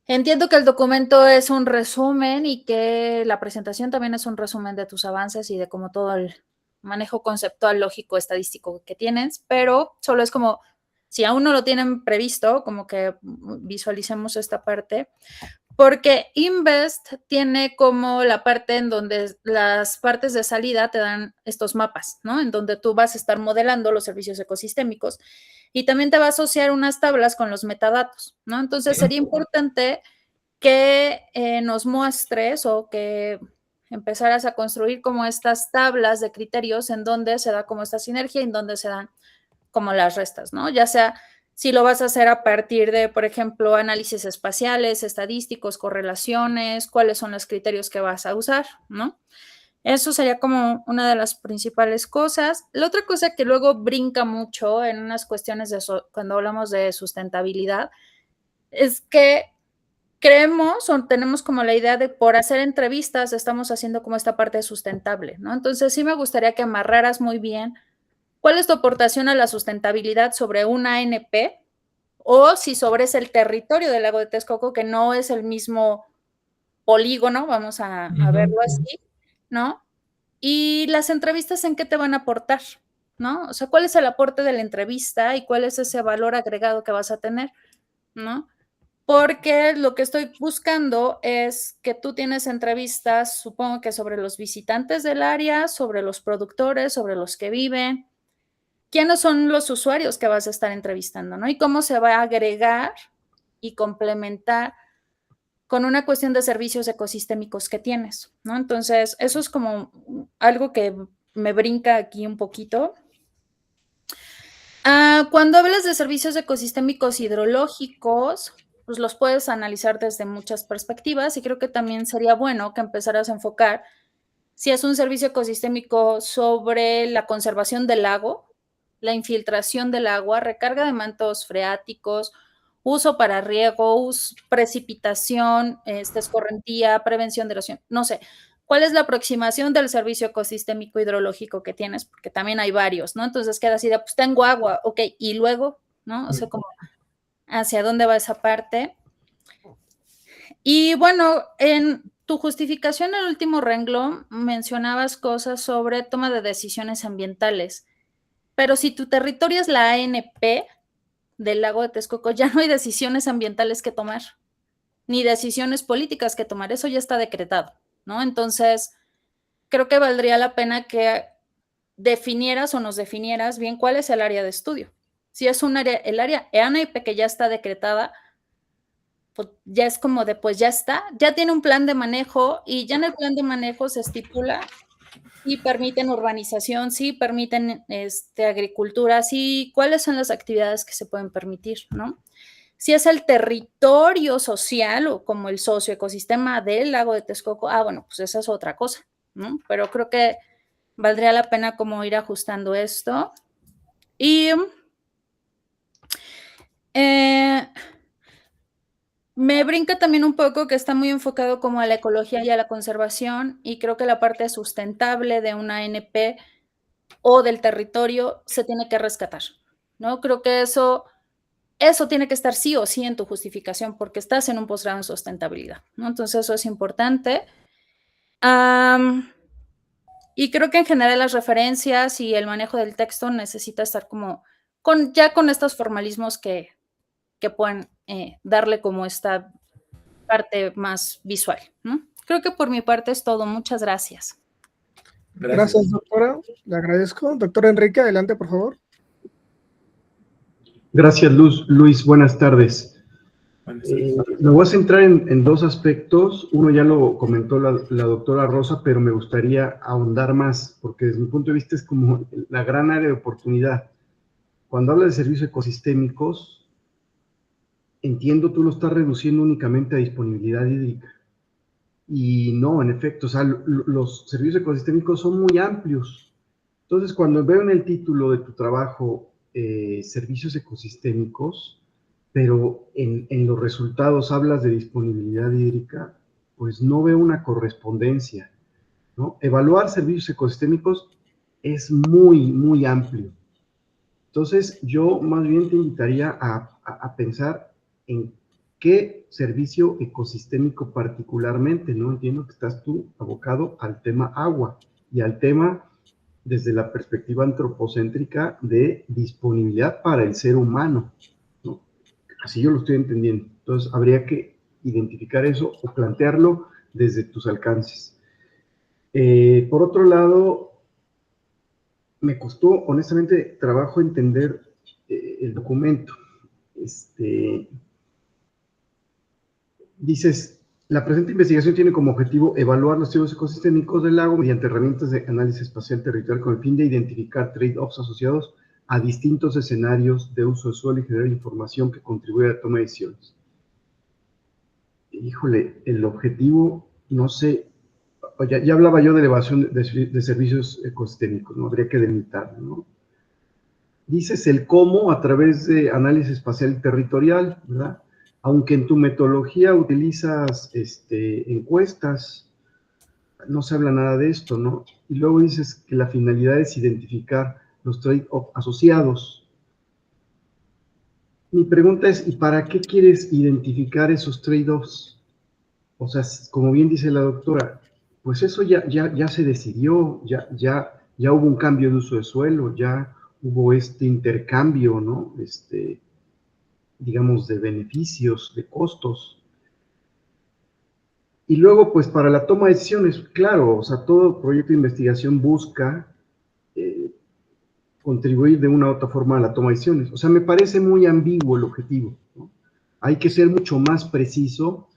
Entiendo que el documento es un resumen y que la presentación también es un resumen de tus avances y de como todo el manejo conceptual, lógico, estadístico que tienes, pero solo es como, si aún no lo tienen previsto, como que visualicemos esta parte, porque InVest tiene como la parte en donde las partes de salida te dan estos mapas, ¿no? En donde tú vas a estar modelando los servicios ecosistémicos y también te va a asociar unas tablas con los metadatos, ¿no? Entonces sería importante que nos muestres o que empezaras a construir como estas tablas de criterios en donde se da como esta sinergia y en donde se dan como las restas, ¿no? Ya sea si lo vas a hacer a partir de, por ejemplo, análisis espaciales, estadísticos, correlaciones, cuáles son los criterios que vas a usar, ¿no? Eso sería como una de las principales cosas. La otra cosa que luego brinca mucho en unas cuestiones de cuando hablamos de sustentabilidad es que creemos o tenemos como la idea de por hacer entrevistas estamos haciendo como esta parte sustentable, ¿no? Entonces sí me gustaría que amarraras muy bien cuál es tu aportación a la sustentabilidad sobre una ANP o si sobre es el territorio del lago de Texcoco, que no es el mismo polígono, vamos a verlo así, ¿no? Y las entrevistas, ¿en qué te van a aportar? ¿No? O sea, ¿cuál es el aporte de la entrevista y cuál es ese valor agregado que vas a tener? ¿No? Porque lo que estoy buscando es que tú tienes entrevistas, supongo que sobre los visitantes del área, sobre los productores, sobre los que viven, quiénes son los usuarios que vas a estar entrevistando, ¿no? Y cómo se va a agregar y complementar con una cuestión de servicios ecosistémicos que tienes, ¿no? Entonces, eso es como algo que me brinca aquí un poquito. Cuando hablas de servicios ecosistémicos hidrológicos, pues los puedes analizar desde muchas perspectivas y creo que también sería bueno que empezaras a enfocar si es un servicio ecosistémico sobre la conservación del lago, la infiltración del agua, recarga de mantos freáticos, uso para riego, precipitación, escorrentía, prevención de erosión, no sé, ¿cuál es la aproximación del servicio ecosistémico hidrológico que tienes? Porque también hay varios, ¿no? Entonces queda así de, pues tengo agua, ok, y luego, ¿no? O sea, como, ¿hacia dónde va esa parte? Y bueno, en tu justificación, en el último renglón, mencionabas cosas sobre toma de decisiones ambientales, pero si tu territorio es la ANP del lago de Texcoco, ya no hay decisiones ambientales que tomar, ni decisiones políticas que tomar, eso ya está decretado, ¿no? Entonces, creo que valdría la pena que definieras o nos definieras bien cuál es el área de estudio. Si es un área, el área ANP que ya está decretada, pues ya es como de, pues ya está, ya tiene un plan de manejo y ya en el plan de manejo se estipula si permiten urbanización, si permiten agricultura, si cuáles son las actividades que se pueden permitir, ¿no? Si es el territorio social o como el socioecosistema del lago de Texcoco, bueno, pues esa es otra cosa, ¿no? Pero creo que valdría la pena como ir ajustando esto. Y me brinca también un poco que está muy enfocado como a la ecología y a la conservación, y creo que la parte sustentable de una ANP o del territorio se tiene que rescatar, ¿no? Creo que eso tiene que estar sí o sí en tu justificación porque estás en un posgrado en sustentabilidad, ¿no? Entonces eso es importante. Y creo que en general las referencias y el manejo del texto necesita estar como ya con estos formalismos que puedan darle como esta parte más visual, ¿no? Creo que por mi parte es todo. Muchas gracias. Gracias, doctora. Le agradezco. Doctor Enrique, adelante, por favor. Gracias, Luis. Buenas tardes. Me voy a centrar en dos aspectos. Uno ya lo comentó la doctora Rosa, pero me gustaría ahondar más, porque desde mi punto de vista es como la gran área de oportunidad. Cuando habla de servicios ecosistémicos, entiendo tú lo estás reduciendo únicamente a disponibilidad hídrica. Y no, en efecto, o sea, los servicios ecosistémicos son muy amplios. Entonces, cuando veo en el título de tu trabajo servicios ecosistémicos, pero en los resultados hablas de disponibilidad hídrica, pues no veo una correspondencia, ¿no? Evaluar servicios ecosistémicos es muy, muy amplio. Entonces, yo más bien te invitaría a pensar en qué servicio ecosistémico particularmente, ¿no? Entiendo que estás tú abocado al tema agua y al tema desde la perspectiva antropocéntrica de disponibilidad para el ser humano, ¿no? Así yo lo estoy entendiendo. Entonces, habría que identificar eso o plantearlo desde tus alcances. Por otro lado, me costó, honestamente, trabajo entender el documento. Dices, la presente investigación tiene como objetivo evaluar los estudios ecosistémicos del lago mediante herramientas de análisis espacial territorial con el fin de identificar trade-offs asociados a distintos escenarios de uso de suelo y generar información que contribuya a la toma de decisiones. Híjole, el objetivo, no sé, ya hablaba yo de elevación de servicios ecosistémicos, ¿no? Habría que delimitarlo, ¿no? Dices el cómo a través de análisis espacial territorial, ¿verdad? Aunque en tu metodología utilizas encuestas, no se habla nada de esto, ¿no? Y luego dices que la finalidad es identificar los trade-offs asociados. Mi pregunta es, ¿y para qué quieres identificar esos trade-offs? O sea, como bien dice la doctora, pues eso ya se decidió, ya hubo un cambio de uso de suelo, ya hubo este intercambio, ¿no? Digamos, de beneficios, de costos. Y luego, pues, para la toma de decisiones, claro, o sea, todo proyecto de investigación busca contribuir de una u otra forma a la toma de decisiones. O sea, me parece muy ambiguo el objetivo, ¿no? Hay que ser mucho más preciso,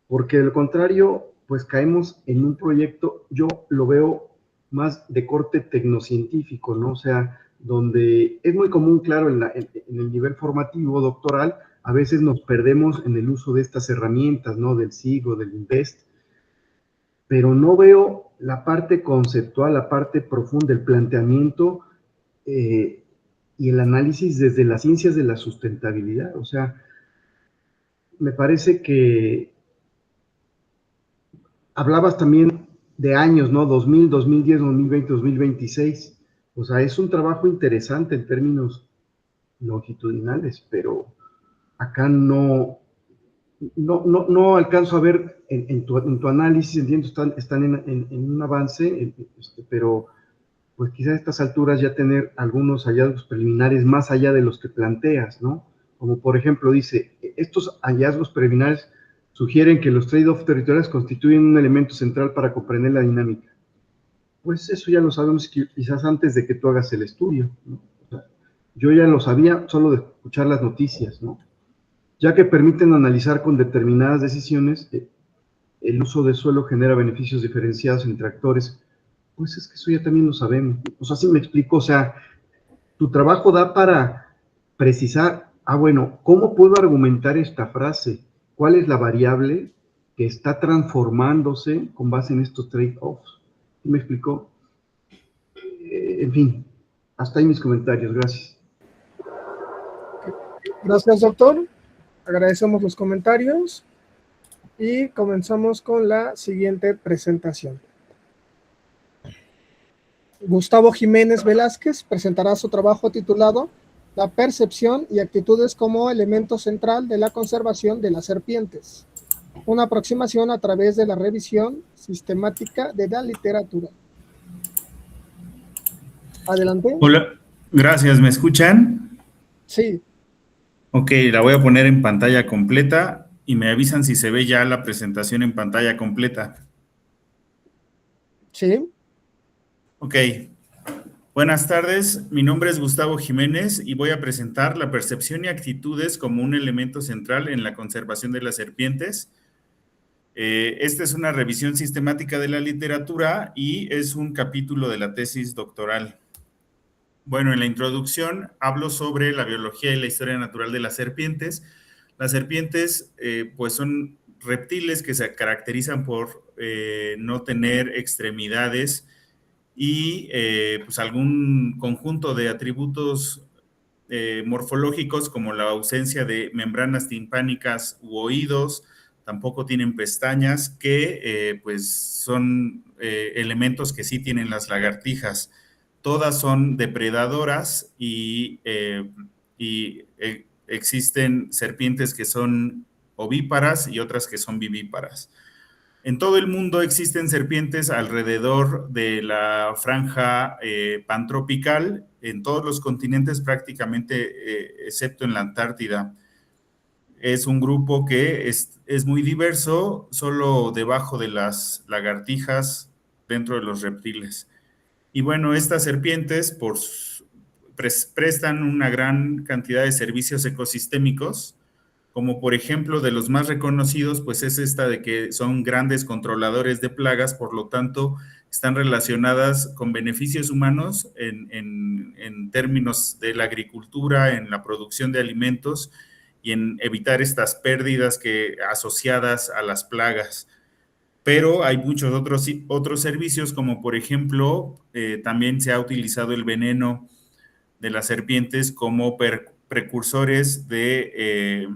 porque de lo contrario, pues caemos en un proyecto, yo lo veo más de corte tecnocientífico, ¿no? O sea, donde es muy común, claro, en el nivel formativo doctoral, a veces nos perdemos en el uso de estas herramientas, ¿no? Del SIG o del INVEST, pero no veo la parte conceptual, la parte profunda, el planteamiento y el análisis desde las ciencias de la sustentabilidad. O sea, me parece que hablabas también de años, ¿no? 2000, 2010, 2020, 2026. O sea, es un trabajo interesante en términos longitudinales, pero acá no alcanzo a ver en tu análisis, entiendo, están en un avance, pero pues quizás a estas alturas ya tener algunos hallazgos preliminares más allá de los que planteas, ¿no? Como por ejemplo dice, estos hallazgos preliminares sugieren que los trade-off territoriales constituyen un elemento central para comprender la dinámica. Pues eso ya lo sabemos quizás antes de que tú hagas el estudio, ¿no? O sea, yo ya lo sabía solo de escuchar las noticias, ¿no? Ya que permiten analizar con determinadas decisiones, el uso de suelo genera beneficios diferenciados entre actores. Pues es que eso ya también lo sabemos. O sea, sí me explico, o sea, tu trabajo da para precisar, bueno, ¿cómo puedo argumentar esta frase? ¿Cuál es la variable que está transformándose con base en estos trade-offs? ¿Sí me explicó? En fin, hasta ahí mis comentarios, gracias. Gracias, doctor. Agradecemos los comentarios y comenzamos con la siguiente presentación. Gustavo Jiménez Velázquez presentará su trabajo titulado La percepción y actitudes como elemento central de la conservación de las serpientes. Una aproximación a través de la revisión sistemática de la literatura. Adelante. Hola, gracias, ¿me escuchan? Sí. Ok, la voy a poner en pantalla completa y me avisan si se ve ya la presentación en pantalla completa. Sí. Ok, buenas tardes, mi nombre es Gustavo Jiménez y voy a presentar la percepción y actitudes como un elemento central en la conservación de las serpientes. Esta es una revisión sistemática de la literatura y es un capítulo de la tesis doctoral. Bueno, en la introducción hablo sobre la biología y la historia natural de las serpientes. Las serpientes, pues son reptiles que se caracterizan por no tener extremidades y pues algún conjunto de atributos morfológicos como la ausencia de membranas timpánicas u oídos, tampoco tienen pestañas, que pues son elementos que sí tienen las lagartijas. Todas son depredadoras y existen serpientes que son ovíparas y otras que son vivíparas. En todo el mundo existen serpientes alrededor de la franja pantropical, en todos los continentes prácticamente, excepto en la Antártida. Es un grupo que es muy diverso, solo debajo de las lagartijas, dentro de los reptiles. Y bueno, estas serpientes prestan una gran cantidad de servicios ecosistémicos, como por ejemplo de los más reconocidos, pues es esta de que son grandes controladores de plagas, por lo tanto están relacionadas con beneficios humanos en términos de la agricultura, en la producción de alimentos y en evitar estas pérdidas asociadas a las plagas. Pero hay muchos otros servicios, como por ejemplo, también se ha utilizado el veneno de las serpientes como precursores de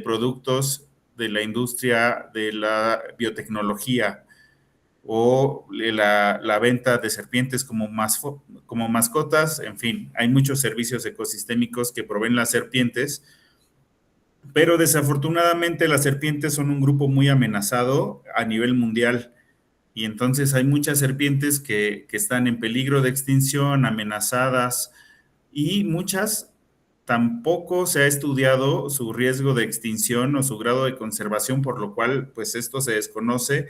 productos de la industria de la biotecnología o la venta de serpientes como mascotas. En fin, hay muchos servicios ecosistémicos que proveen las serpientes, pero desafortunadamente las serpientes son un grupo muy amenazado a nivel mundial y entonces hay muchas serpientes que están en peligro de extinción, amenazadas, y muchas tampoco se ha estudiado su riesgo de extinción o su grado de conservación, por lo cual pues esto se desconoce,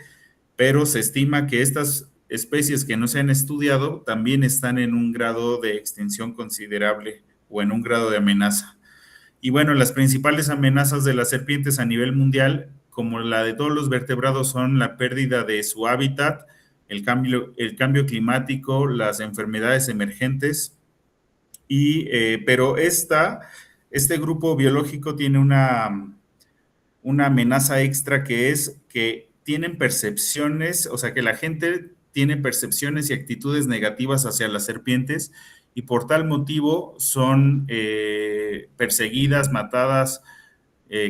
pero se estima que estas especies que no se han estudiado también están en un grado de extinción considerable o en un grado de amenaza. Y bueno, las principales amenazas de las serpientes a nivel mundial, como la de todos los vertebrados, son la pérdida de su hábitat, el cambio climático, las enfermedades emergentes. Pero este grupo biológico tiene una amenaza extra, que es que tienen percepciones, o sea, que la gente tiene percepciones y actitudes negativas hacia las serpientes y por tal motivo son perseguidas, matadas,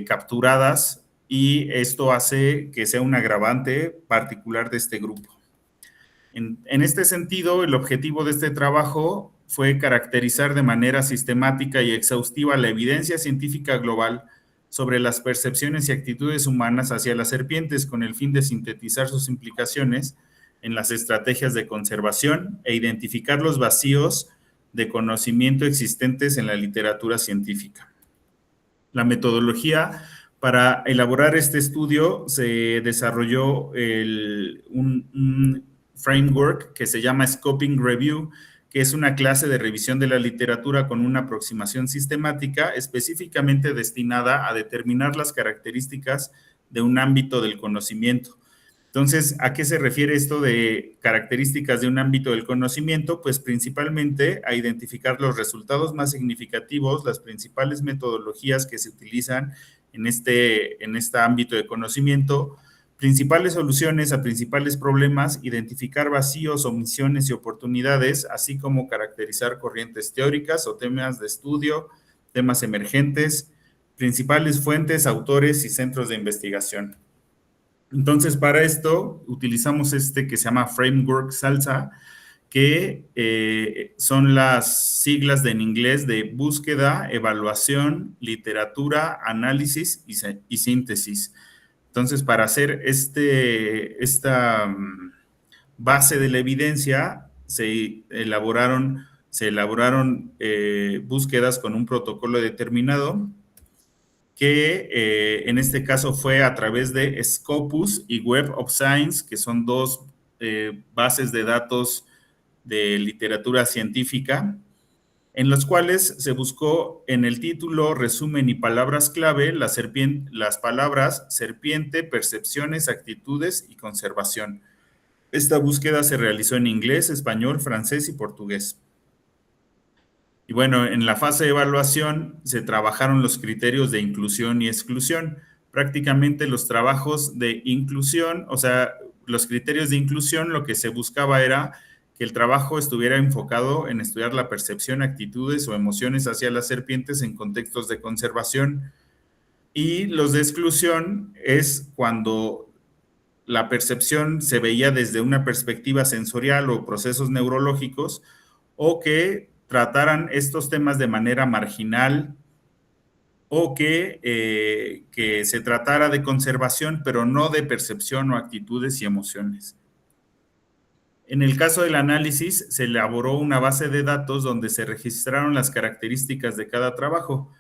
capturadas, y esto hace que sea un agravante particular de este grupo. En este sentido, el objetivo de este trabajo fue caracterizar de manera sistemática y exhaustiva la evidencia científica global sobre las percepciones y actitudes humanas hacia las serpientes con el fin de sintetizar sus implicaciones en las estrategias de conservación e identificar los vacíos de conocimiento existentes en la literatura científica. La metodología para elaborar este estudio se desarrolló un framework que se llama Scoping Review, que es una clase de revisión de la literatura con una aproximación sistemática específicamente destinada a determinar las características de un ámbito del conocimiento. Entonces, ¿a qué se refiere esto de características de un ámbito del conocimiento? Pues principalmente a identificar los resultados más significativos, las principales metodologías que se utilizan en este ámbito de conocimiento, principales soluciones a principales problemas, identificar vacíos, omisiones y oportunidades, así como caracterizar corrientes teóricas o temas de estudio, temas emergentes, principales fuentes, autores y centros de investigación. Entonces, para esto utilizamos que se llama Framework SALSA, que son las siglas en inglés de búsqueda, evaluación, literatura, análisis y síntesis. Entonces, para hacer esta base de la evidencia, se elaboraron búsquedas con un protocolo determinado, que en este caso fue a través de Scopus y Web of Science, que son dos bases de datos de literatura científica, en los cuales se buscó en el título, resumen y palabras clave las palabras serpiente, percepciones, actitudes y conservación. Esta búsqueda se realizó en inglés, español, francés y portugués. Y bueno, en la fase de evaluación se trabajaron los criterios de inclusión y exclusión. Prácticamente los trabajos de inclusión, o sea, los criterios de inclusión, lo que se buscaba era que el trabajo estuviera enfocado en estudiar la percepción, actitudes o emociones hacia las serpientes en contextos de conservación. Y los de exclusión es cuando la percepción se veía desde una perspectiva sensorial o procesos neurológicos, o que trataran estos temas de manera marginal, o que se tratara de conservación, pero no de percepción o actitudes y emociones. En el caso del análisis, se elaboró una base de datos donde se registraron las características de cada trabajo,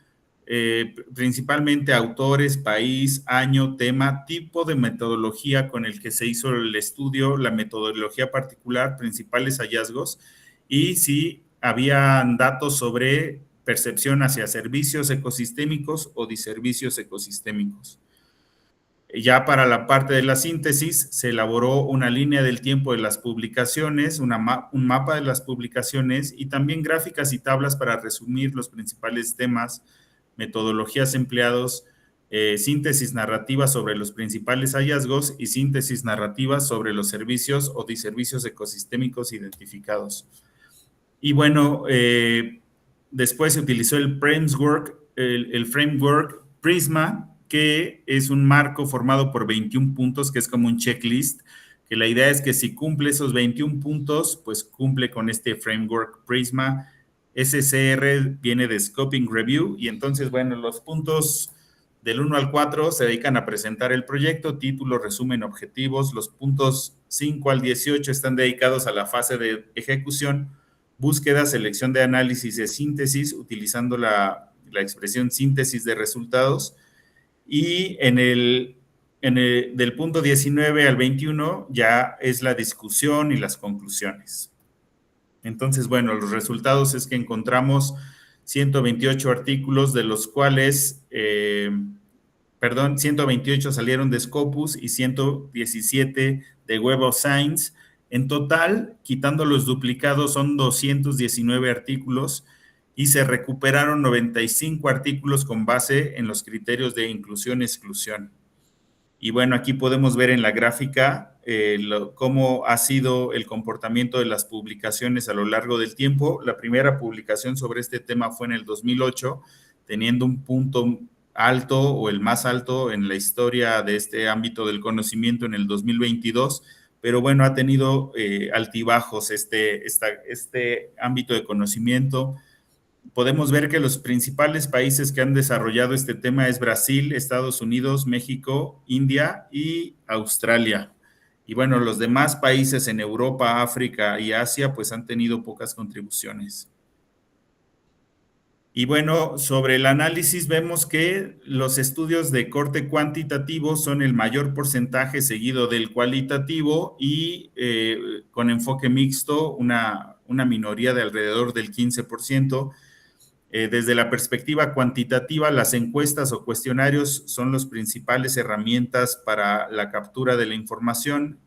principalmente autores, país, año, tema, tipo de metodología con el que se hizo el estudio, la metodología particular, principales hallazgos, y si habían datos sobre percepción hacia servicios ecosistémicos o diservicios ecosistémicos. Ya para la parte de la síntesis, se elaboró una línea del tiempo de las publicaciones, un mapa de las publicaciones y también gráficas y tablas para resumir los principales temas, metodologías empleados, síntesis narrativa sobre los principales hallazgos y síntesis narrativa sobre los servicios o diservicios ecosistémicos identificados. Y bueno, después se utilizó el framework Prisma, que es un marco formado por 21 puntos, que es como un checklist, que la idea es que si cumple esos 21 puntos, pues cumple con este framework Prisma. SCR viene de Scoping Review, y entonces, bueno, los puntos del 1 al 4 se dedican a presentar el proyecto, título, resumen, objetivos. Los puntos 5 al 18 están dedicados a la fase de ejecución, búsqueda, selección de análisis de síntesis, utilizando la expresión síntesis de resultados. Y del punto 19 al 21 ya es la discusión y las conclusiones. Entonces, bueno, los resultados es que encontramos 128 artículos, de los cuales, 128 salieron de Scopus y 117 de Web of Science. En total, quitando los duplicados, son 219 artículos, y se recuperaron 95 artículos con base en los criterios de inclusión y exclusión. Y bueno, aquí podemos ver en la gráfica cómo ha sido el comportamiento de las publicaciones a lo largo del tiempo. La primera publicación sobre este tema fue en el 2008, teniendo un punto alto o el más alto en la historia de este ámbito del conocimiento en el 2022, pero bueno, ha tenido altibajos este ámbito de conocimiento. Podemos ver que los principales países que han desarrollado este tema es Brasil, Estados Unidos, México, India y Australia. Y bueno, los demás países en Europa, África y Asia pues han tenido pocas contribuciones. Y bueno, sobre el análisis vemos que los estudios de corte cuantitativo son el mayor porcentaje seguido del cualitativo y con enfoque mixto una minoría de alrededor del 15%. Desde la perspectiva cuantitativa, las encuestas o cuestionarios son las principales herramientas para la captura de la información.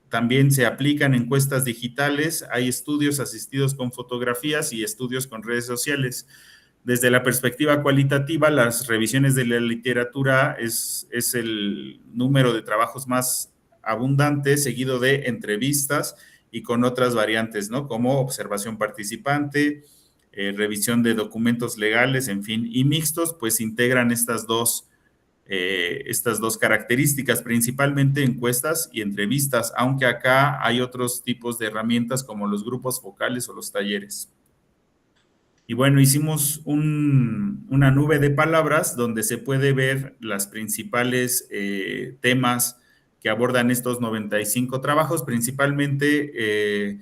También se aplican encuestas digitales, hay estudios asistidos con fotografías y estudios con redes sociales. Desde la perspectiva cualitativa, las revisiones de la literatura es el número de trabajos más abundante, seguido de entrevistas y con otras variantes, ¿no? Como observación participante, revisión de documentos legales, en fin, y mixtos, pues integran estas dos características, principalmente encuestas y entrevistas, aunque acá hay otros tipos de herramientas como los grupos focales o los talleres. Y bueno, hicimos una nube de palabras donde se puede ver las principales temas que abordan estos 95 trabajos, principalmente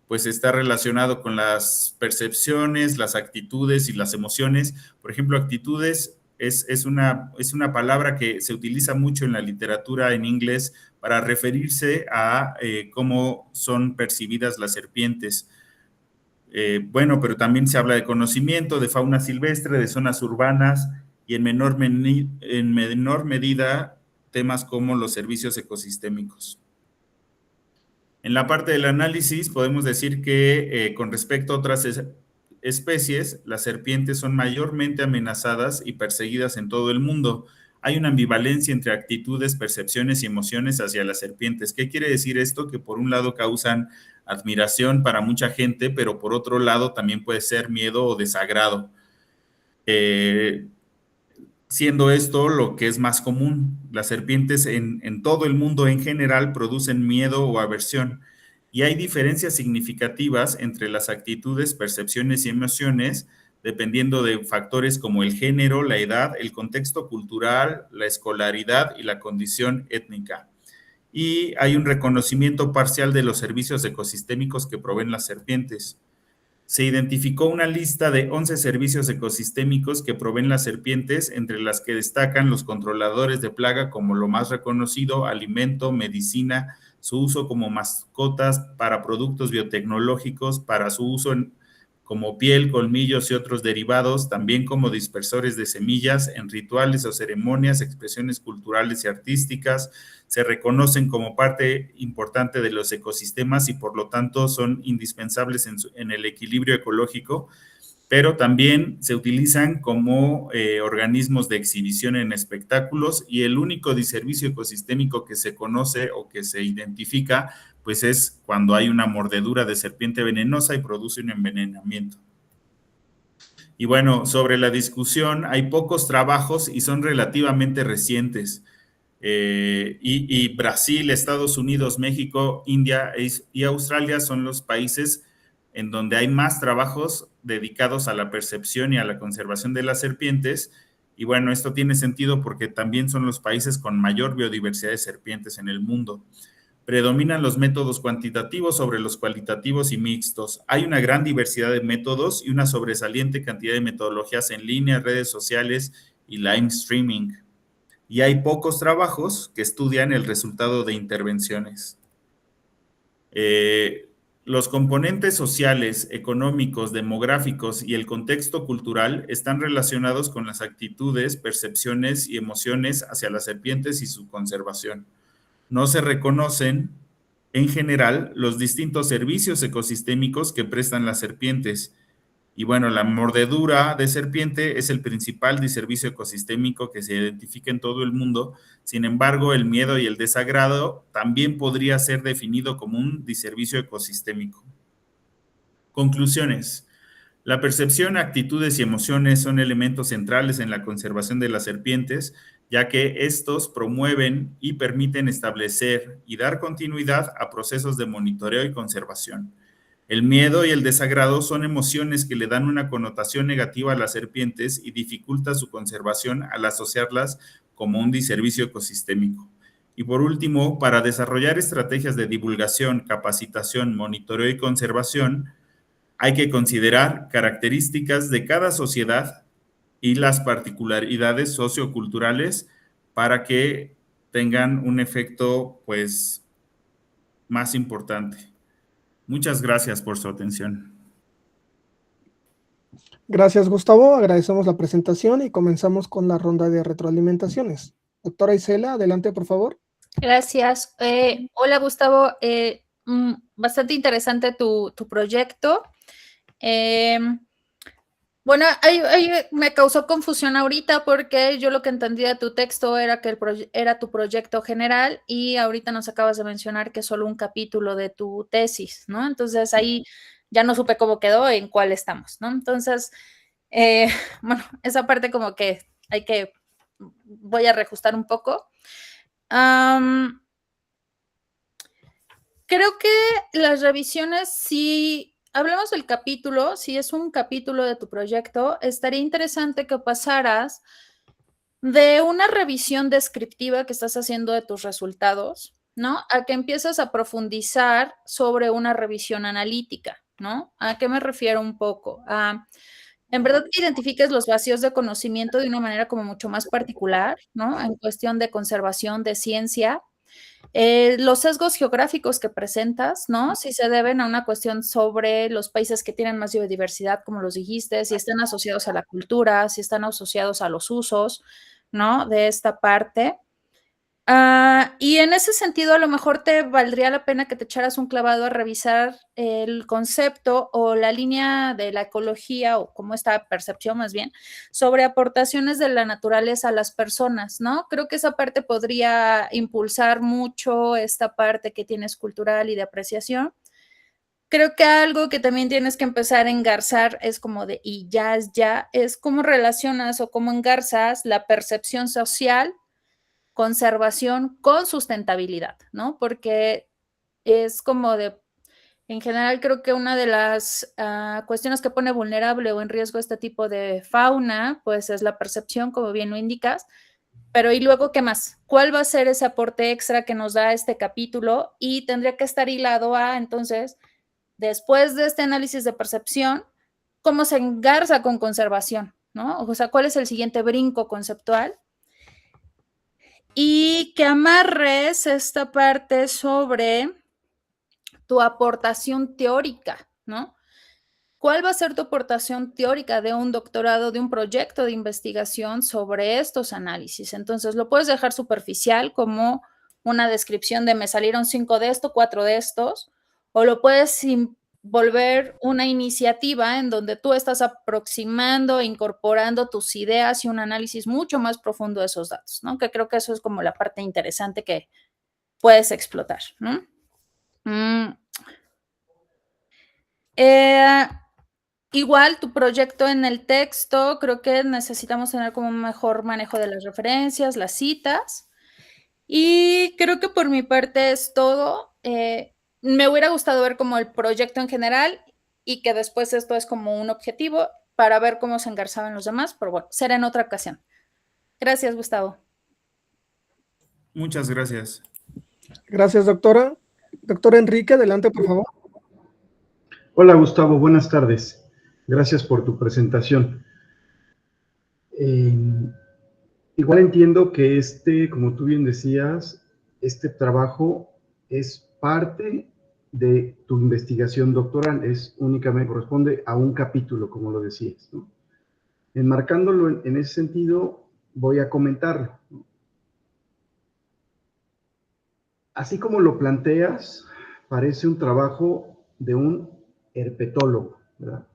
pues está relacionado con las percepciones, las actitudes y las emociones. Por ejemplo, actitudes es una palabra que se utiliza mucho en la literatura en inglés para referirse a cómo son percibidas las serpientes. Bueno, pero también se habla de conocimiento, de fauna silvestre, de zonas urbanas y en menor medida temas como los servicios ecosistémicos. En la parte del análisis podemos decir que con respecto a otras especies, las serpientes son mayormente amenazadas y perseguidas en todo el mundo. Hay una ambivalencia entre actitudes, percepciones y emociones hacia las serpientes. ¿Qué quiere decir esto? Que por un lado causan admiración para mucha gente, pero por otro lado también puede ser miedo o desagrado. Siendo esto lo que es más común, las serpientes en todo el mundo en general producen miedo o aversión. Y hay diferencias significativas entre las actitudes, percepciones y emociones, dependiendo de factores como el género, la edad, el contexto cultural, la escolaridad y la condición étnica. Y hay un reconocimiento parcial de los servicios ecosistémicos que proveen las serpientes. Se identificó una lista de 11 servicios ecosistémicos que proveen las serpientes, entre las que destacan los controladores de plaga como lo más reconocido, alimento, medicina, su uso como mascotas, para productos biotecnológicos, para su uso como piel, colmillos y otros derivados, también como dispersores de semillas en rituales o ceremonias, expresiones culturales y artísticas. Se reconocen como parte importante de los ecosistemas y por lo tanto son indispensables en el equilibrio ecológico, pero también se utilizan como organismos de exhibición en espectáculos, y el único diservicio ecosistémico que se conoce o que se identifica pues es cuando hay una mordedura de serpiente venenosa y produce un envenenamiento. Y bueno, sobre la discusión, hay pocos trabajos y son relativamente recientes. Y Brasil, Estados Unidos, México, India y Australia son los países en donde hay más trabajos dedicados a la percepción y a la conservación de las serpientes. Y bueno, esto tiene sentido porque también son los países con mayor biodiversidad de serpientes en el mundo. Predominan los métodos cuantitativos sobre los cualitativos y mixtos. Hay una gran diversidad de métodos y una sobresaliente cantidad de metodologías en línea, redes sociales y live streaming. Y hay pocos trabajos que estudian el resultado de intervenciones. Los componentes sociales, económicos, demográficos y el contexto cultural están relacionados con las actitudes, percepciones y emociones hacia las serpientes y su conservación. No se reconocen, en general, los distintos servicios ecosistémicos que prestan las serpientes. Y bueno, la mordedura de serpiente es el principal diservicio ecosistémico que se identifica en todo el mundo. Sin embargo, el miedo y el desagrado también podría ser definido como un diservicio ecosistémico. Conclusiones. La percepción, actitudes y emociones son elementos centrales en la conservación de las serpientes. ya que estos promueven y permiten establecer y dar continuidad a procesos de monitoreo y conservación. El miedo y el desagrado son emociones que le dan una connotación negativa a las serpientes y dificulta su conservación al asociarlas como un diservicio ecosistémico. Y por último, para desarrollar estrategias de divulgación, capacitación, monitoreo y conservación, hay que considerar características de cada sociedad y las particularidades socioculturales para que tengan un efecto, pues, más importante. Muchas gracias por su atención. Gracias, Gustavo. Agradecemos la presentación y comenzamos con la ronda de retroalimentaciones. Doctora Isela, adelante, por favor. Gracias. Hola, Gustavo. Bastante interesante tu proyecto. Bueno, me causó confusión ahorita porque yo lo que entendía de tu texto era que era tu proyecto general y ahorita nos acabas de mencionar que es solo un capítulo de tu tesis, ¿no? Entonces ahí ya no supe cómo quedó, en cuál estamos, ¿no? Entonces, bueno, esa parte como que voy a reajustar un poco. Creo que las revisiones, si hablamos del capítulo, si es un capítulo de tu proyecto, estaría interesante que pasaras de una revisión descriptiva que estás haciendo de tus resultados, ¿no? A que empiezas a profundizar sobre una revisión analítica, ¿no? ¿A qué me refiero un poco? En verdad que identifiques los vacíos de conocimiento de una manera como mucho más particular, ¿no? En cuestión de conservación, de ciencia. Los sesgos geográficos que presentas, ¿no? Si se deben a una cuestión sobre los países que tienen más biodiversidad, como los dijiste, si están asociados a la cultura, si están asociados a los usos, ¿no? De esta parte. Y en ese sentido, a lo mejor te valdría la pena que te echaras un clavado a revisar el concepto o la línea de la ecología, o como esta percepción más bien, sobre aportaciones de la naturaleza a las personas, ¿no? Creo que esa parte podría impulsar mucho esta parte que tienes cultural y de apreciación. Creo que algo que también tienes que empezar a engarzar es como de, y ya es cómo relacionas o cómo engarzas la percepción social, conservación con sustentabilidad, ¿no? Porque es como en general creo que una de las cuestiones que pone vulnerable o en riesgo este tipo de fauna, pues es la percepción, como bien lo indicas, pero ¿y luego qué más? ¿Cuál va a ser ese aporte extra que nos da este capítulo? Y tendría que estar hilado entonces, después de este análisis de percepción, ¿cómo se engarza con conservación? ¿No? O sea, ¿cuál es el siguiente brinco conceptual? Y que amarres esta parte sobre tu aportación teórica, ¿no? ¿Cuál va a ser tu aportación teórica de un doctorado, de un proyecto de investigación sobre estos análisis? Entonces, lo puedes dejar superficial como una descripción de me salieron 5 de esto, 4 de estos, o lo puedes volver una iniciativa en donde tú estás aproximando, incorporando tus ideas y un análisis mucho más profundo de esos datos, ¿no? Que creo que eso es como la parte interesante que puedes explotar, ¿no? Igual tu proyecto en el texto, creo que necesitamos tener como un mejor manejo de las referencias, las citas. Y creo que por mi parte es todo. Me hubiera gustado ver como el proyecto en general y que después esto es como un objetivo para ver cómo se engarzaban los demás, pero bueno, será en otra ocasión. Gracias, Gustavo. Muchas gracias. Gracias, doctora. Doctor Enrique, adelante, por favor. Hola, Gustavo, buenas tardes. Gracias por tu presentación. Igual entiendo que como tú bien decías, este trabajo es parte de tu investigación doctoral, únicamente corresponde a un capítulo, como lo decías, ¿no? Enmarcándolo en ese sentido, voy a comentarlo, ¿no? Así como lo planteas, parece un trabajo de un herpetólogo, ¿verdad?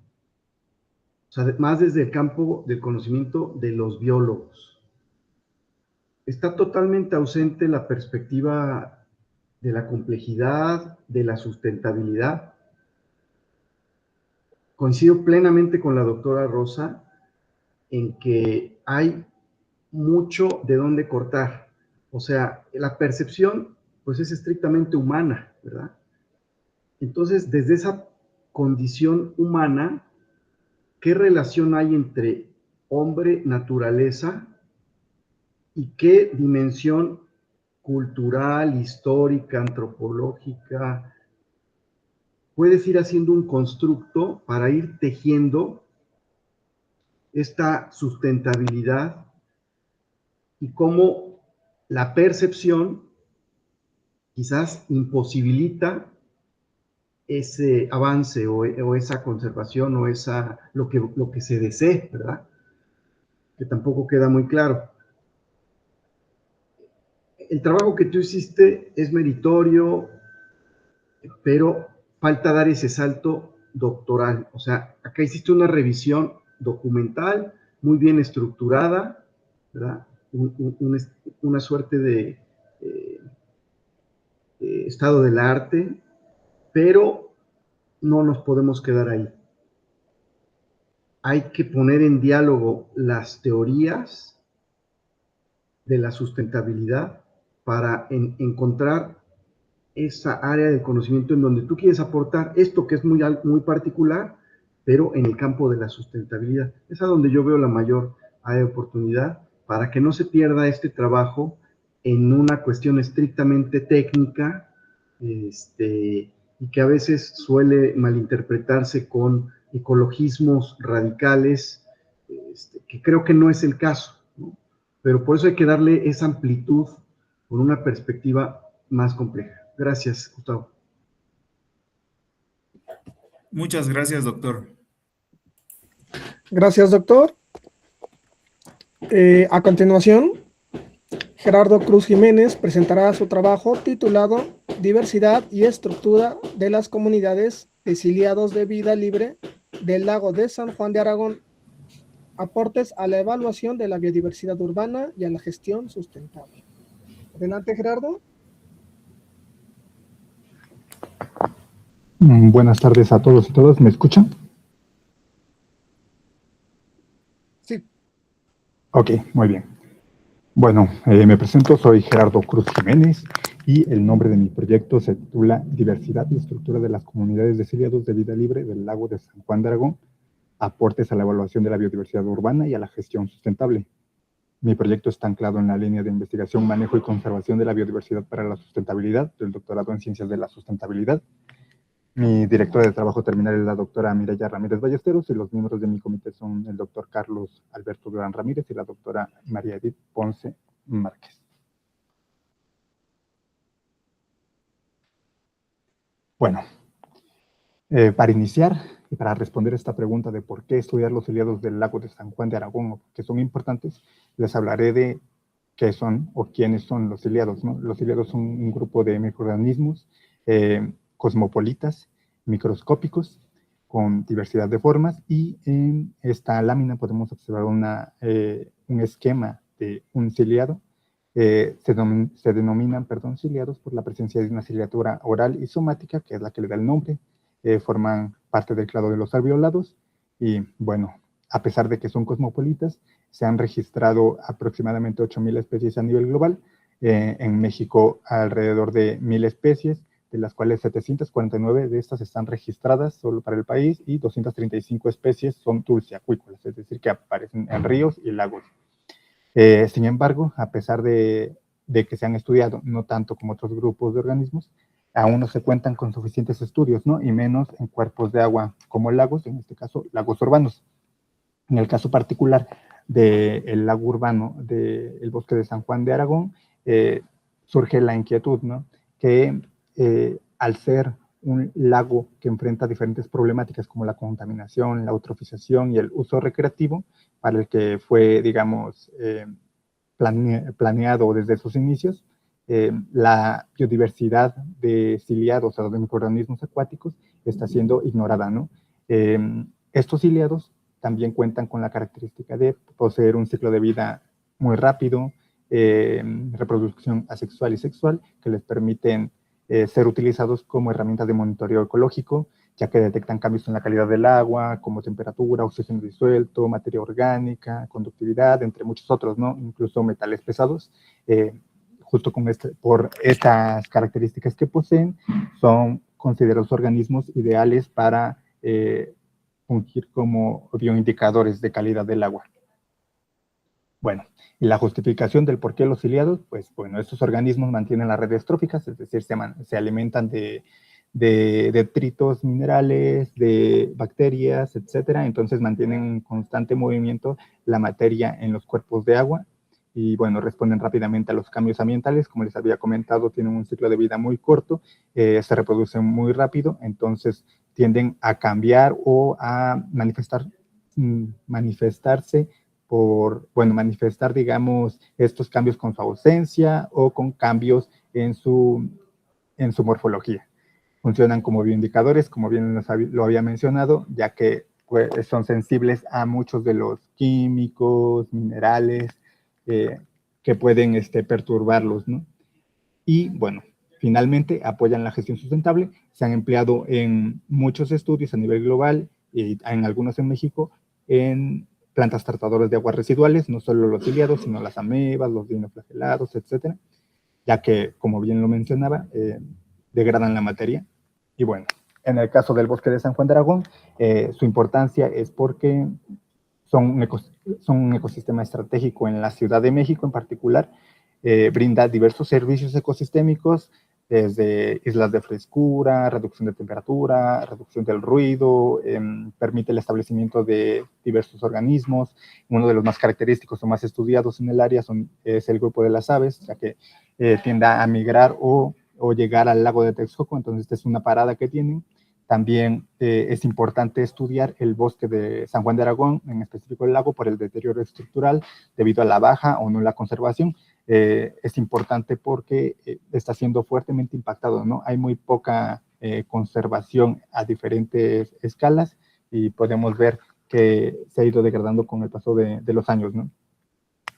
O sea, más desde el campo del conocimiento de los biólogos. Está totalmente ausente la perspectiva de la complejidad, de la sustentabilidad. Coincido plenamente con la doctora Rosa en que hay mucho de dónde cortar. O sea, la percepción, pues es estrictamente humana, ¿verdad? Entonces, desde esa condición humana, ¿qué relación hay entre hombre, naturaleza, y qué dimensión cultural, histórica, antropológica? Puedes ir haciendo un constructo para ir tejiendo esta sustentabilidad y cómo la percepción quizás imposibilita ese avance o esa conservación o lo que se desee, ¿verdad? Que tampoco queda muy claro. El trabajo que tú hiciste es meritorio, pero falta dar ese salto doctoral. O sea, acá hiciste una revisión documental muy bien estructurada, ¿verdad? Una suerte de estado del arte, pero no nos podemos quedar ahí. Hay que poner en diálogo las teorías de la sustentabilidad para encontrar esa área de conocimiento en donde tú quieres aportar esto que es muy, muy particular, pero en el campo de la sustentabilidad. Es a donde yo veo la mayor área de oportunidad para que no se pierda este trabajo en una cuestión estrictamente técnica, y que a veces suele malinterpretarse con ecologismos radicales, que creo que no es el caso, ¿no? Pero por eso hay que darle esa amplitud con una perspectiva más compleja. Gracias, Gustavo. Muchas gracias, doctor. Gracias, doctor. A continuación, Gerardo Cruz Jiménez presentará su trabajo titulado Diversidad y estructura de las comunidades de ciliados de vida libre del lago de San Juan de Aragón. Aportes a la evaluación de la biodiversidad urbana y a la gestión sustentable. Adelante, Gerardo. Buenas tardes a todos y todas. ¿Me escuchan? Sí. Ok, muy bien. Bueno, me presento, soy Gerardo Cruz Jiménez y el nombre de mi proyecto se titula Diversidad y estructura de las comunidades de ciliados de vida libre del lago de San Juan de Aragón, aportes a la evaluación de la biodiversidad urbana y a la gestión sustentable. Mi proyecto está anclado en la línea de investigación, manejo y conservación de la biodiversidad para la sustentabilidad del doctorado en Ciencias de la Sustentabilidad. Mi directora de trabajo terminal es la doctora Mireya Ramírez Ballesteros y los miembros de mi comité son el doctor Carlos Alberto Durán Ramírez y la doctora María Edith Ponce Márquez. Bueno, para iniciar y para responder esta pregunta de por qué estudiar los ciliados del lago de San Juan de Aragón o que son importantes, les hablaré de qué son o quiénes son los ciliados, ¿no? Los ciliados son un grupo de microorganismos cosmopolitas, microscópicos, con diversidad de formas, y en esta lámina podemos observar un esquema de un ciliado. Se denominan ciliados por la presencia de una ciliatura oral y somática, que es la que le da el nombre. Forman parte del clado de los alveolados, y bueno, a pesar de que son cosmopolitas, se han registrado aproximadamente 8.000 especies a nivel global. En México alrededor de 1.000 especies, de las cuales 749 de estas están registradas solo para el país y 235 especies son dulceacuícolas, es decir, que aparecen en ríos y lagos. Sin embargo, a pesar de que se han estudiado, no tanto como otros grupos de organismos, aún no se cuentan con suficientes estudios, ¿no? Y menos en cuerpos de agua como lagos, en este caso lagos urbanos. En el caso particular del lago urbano del bosque de San Juan de Aragón, surge la inquietud, ¿no? Que al ser un lago que enfrenta diferentes problemáticas como la contaminación, la eutrofización y el uso recreativo, para el que fue, digamos, planeado desde sus inicios, la biodiversidad de ciliados o de microorganismos acuáticos está siendo ignorada, ¿no? Estos ciliados también cuentan con la característica de poseer un ciclo de vida muy rápido, reproducción asexual y sexual, que les permiten ser utilizados como herramientas de monitoreo ecológico ya que detectan cambios en la calidad del agua, como temperatura, oxígeno disuelto, materia orgánica, conductividad, entre muchos otros, ¿no? Incluso metales pesados. Justo por estas características que poseen, son considerados organismos ideales para fungir como bioindicadores de calidad del agua. Bueno, y la justificación del por qué los ciliados, pues bueno, estos organismos mantienen las redes tróficas, es decir, se alimentan de detritos minerales, de bacterias, etcétera. Entonces mantienen en constante movimiento la materia en los cuerpos de agua y bueno, responden rápidamente a los cambios ambientales. Como les había comentado, tienen un ciclo de vida muy corto, se reproducen muy rápido, entonces tienden a cambiar o a manifestar, digamos, estos cambios con su ausencia o con cambios en su morfología. Funcionan como bioindicadores, como bien lo había mencionado, ya que pues, son sensibles a muchos de los químicos, minerales, que pueden perturbarlos, ¿no? Y bueno, finalmente apoyan la gestión sustentable. Se han empleado en muchos estudios a nivel global y en algunos en México en plantas tratadoras de aguas residuales, no solo los ciliados, sino las amebas, los dinoflagelados, etcétera, ya que, como bien lo mencionaba, degradan la materia. Y bueno, en el caso del bosque de San Juan de Aragón, su importancia es porque son un ecosistema estratégico en la Ciudad de México en particular, brinda diversos servicios ecosistémicos, desde islas de frescura, reducción de temperatura, reducción del ruido, permite el establecimiento de diversos organismos. Uno de los más característicos o más estudiados en el área es el grupo de las aves, ya que tiende a migrar o llegar al lago de Texcoco, entonces esta es una parada que tienen. También es importante estudiar el bosque de San Juan de Aragón, en específico el lago, por el deterioro estructural debido a la baja o nula conservación. Es importante porque está siendo fuertemente impactado, ¿no? Hay muy poca conservación a diferentes escalas y podemos ver que se ha ido degradando con el paso de los años, ¿no?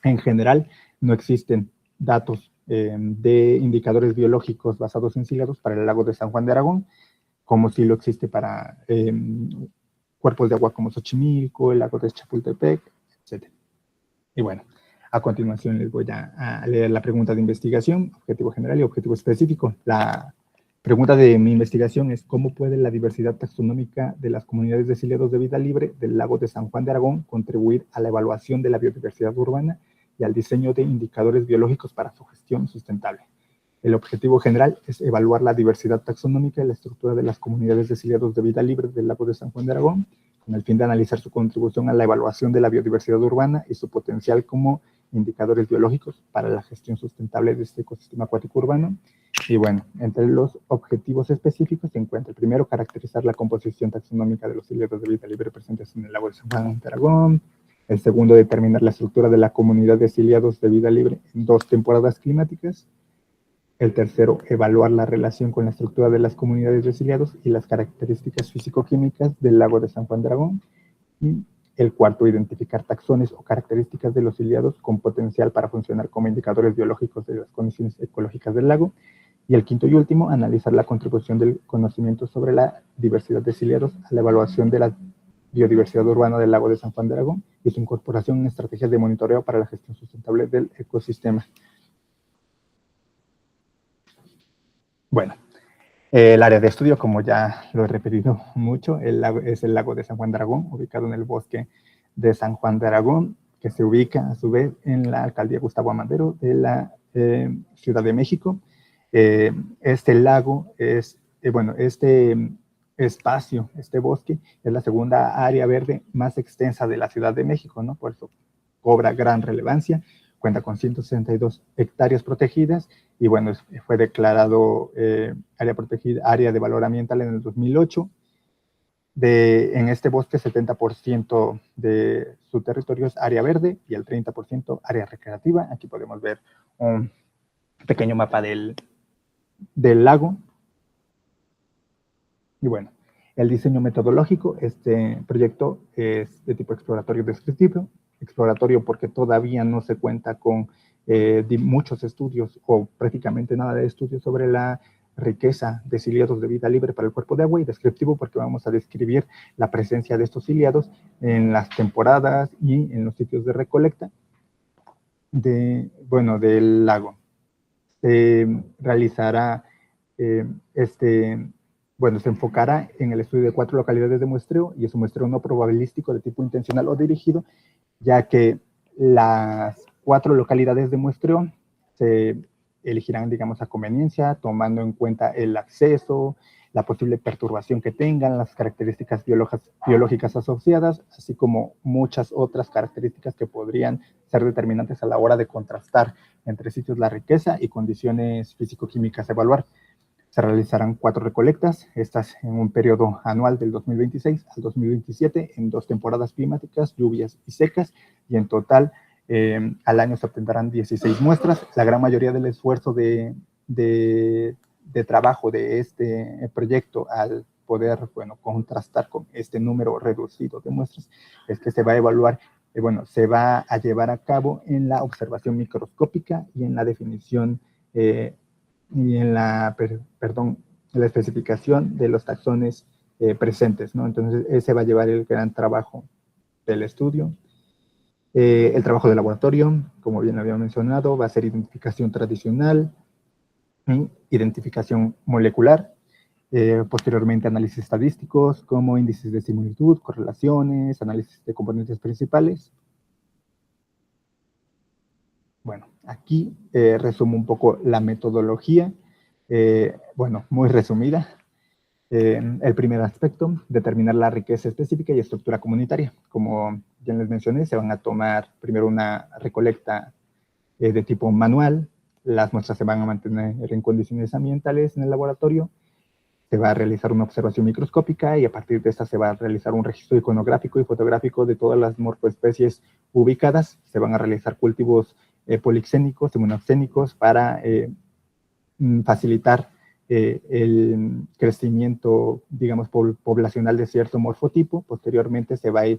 En general, no existen datos de indicadores biológicos basados en ciliados para el lago de San Juan de Aragón, como sí lo existe para cuerpos de agua como Xochimilco, el lago de Chapultepec, etc. Y bueno, a continuación les voy a leer la pregunta de investigación, objetivo general y objetivo específico. La pregunta de mi investigación es: ¿cómo puede la diversidad taxonómica de las comunidades de ciliados de vida libre del lago de San Juan de Aragón contribuir a la evaluación de la biodiversidad urbana y al diseño de indicadores biológicos para su gestión sustentable? El objetivo general es evaluar la diversidad taxonómica y la estructura de las comunidades de ciliados de vida libre del lago de San Juan de Aragón, con el fin de analizar su contribución a la evaluación de la biodiversidad urbana y su potencial como indicadores biológicos para la gestión sustentable de este ecosistema acuático urbano. Y bueno, entre los objetivos específicos se encuentra el primero, caracterizar la composición taxonómica de los ciliados de vida libre presentes en el lago de San Juan de Aragón. El segundo, determinar la estructura de la comunidad de ciliados de vida libre en 2 temporadas climáticas. El tercero, evaluar la relación con la estructura de las comunidades de ciliados y las características físico-químicas del lago de San Juan de Aragón. Y el cuarto, identificar taxones o características de los ciliados con potencial para funcionar como indicadores biológicos de las condiciones ecológicas del lago. Y el quinto y último, analizar la contribución del conocimiento sobre la diversidad de ciliados a la evaluación de la biodiversidad urbana del lago de San Juan de Aragón y su incorporación en estrategias de monitoreo para la gestión sustentable del ecosistema. Bueno, el área de estudio, como ya lo he repetido mucho, es el lago de San Juan de Aragón, ubicado en el bosque de San Juan de Aragón, que se ubica a su vez en la alcaldía Gustavo Amadero de la Ciudad de México. Este lago es, este espacio, este bosque, es la segunda área verde más extensa de la Ciudad de México, ¿no? Por eso cobra gran relevancia. Cuenta con 162 hectáreas protegidas y bueno, fue declarado área protegida, área de valor ambiental en el 2008. En este bosque, 70% de su territorio es área verde y el 30% área recreativa. Aquí podemos ver un pequeño mapa del lago. Y bueno, el diseño metodológico, este proyecto es de tipo exploratorio descriptivo. Exploratorio porque todavía no se cuenta con muchos estudios o prácticamente nada de estudios sobre la riqueza de ciliados de vida libre para el cuerpo de agua, y descriptivo porque vamos a describir la presencia de estos ciliados en las temporadas y en los sitios de recolecta del lago. Se realizará se enfocará en el estudio de 4 localidades de muestreo, y es un muestreo no probabilístico de tipo intencional o dirigido, ya que las 4 localidades de muestreo se elegirán, digamos, a conveniencia, tomando en cuenta el acceso, la posible perturbación que tengan, las características biológicas asociadas, así como muchas otras características que podrían ser determinantes a la hora de contrastar entre sitios la riqueza y condiciones físico-químicas a evaluar. Se realizarán 4 recolectas, estas en un periodo anual del 2026 al 2027, en 2 temporadas climáticas, lluvias y secas, y en total al año se obtendrán 16 muestras. La gran mayoría del esfuerzo de trabajo de este proyecto, al poder, contrastar con este número reducido de muestras, es que se va a evaluar, se va a llevar a cabo en la observación microscópica y en la definición y en la especificación de los taxones presentes, ¿no? Entonces, ese va a llevar el gran trabajo del estudio. El trabajo de laboratorio, como bien había mencionado, va a ser identificación tradicional, identificación molecular, posteriormente análisis estadísticos como índices de similitud, correlaciones, análisis de componentes principales. Bueno, aquí resumo un poco la metodología, muy resumida. El primer aspecto, determinar la riqueza específica y estructura comunitaria. Como ya les mencioné, se van a tomar primero una recolecta de tipo manual, las muestras se van a mantener en condiciones ambientales en el laboratorio, se va a realizar una observación microscópica y a partir de esta se va a realizar un registro iconográfico y fotográfico de todas las morfoespecies ubicadas, se van a realizar cultivos polixénicos y monoxénicos para facilitar el crecimiento, digamos, poblacional de cierto morfotipo. Posteriormente se va a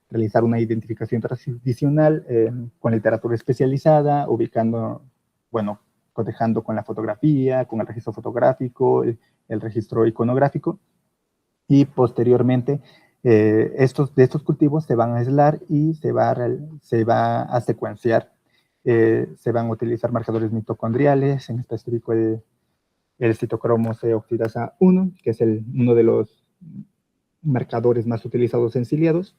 realizar una identificación tradicional con literatura especializada, ubicando, cotejando con la fotografía, con el registro fotográfico, el registro iconográfico, y posteriormente de estos cultivos se van a aislar y se va a secuenciar. Se van a utilizar marcadores mitocondriales, en específico el citocromo C oxidasa 1, que es uno de los marcadores más utilizados en ciliados.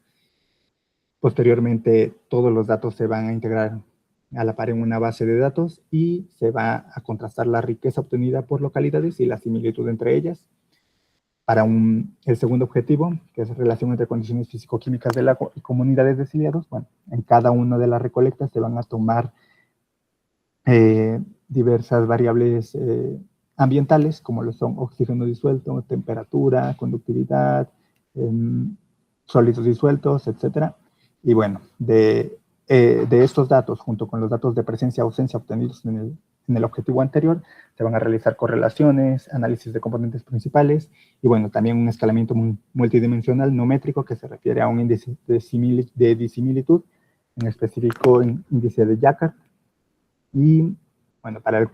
Posteriormente, todos los datos se van a integrar a la par en una base de datos y se va a contrastar la riqueza obtenida por localidades y la similitud entre ellas. Para el segundo objetivo, que es relación entre condiciones físico-químicas del lago y comunidades de ciliados, en cada una de las recolectas se van a tomar diversas variables ambientales, como lo son oxígeno disuelto, temperatura, conductividad, sólidos disueltos, etc. Y de estos datos, junto con los datos de presencia o ausencia obtenidos en el objetivo anterior, se van a realizar correlaciones, análisis de componentes principales, y también un escalamiento multidimensional no métrico que se refiere a un índice de disimilitud, en específico índice de Jaccard. Y para el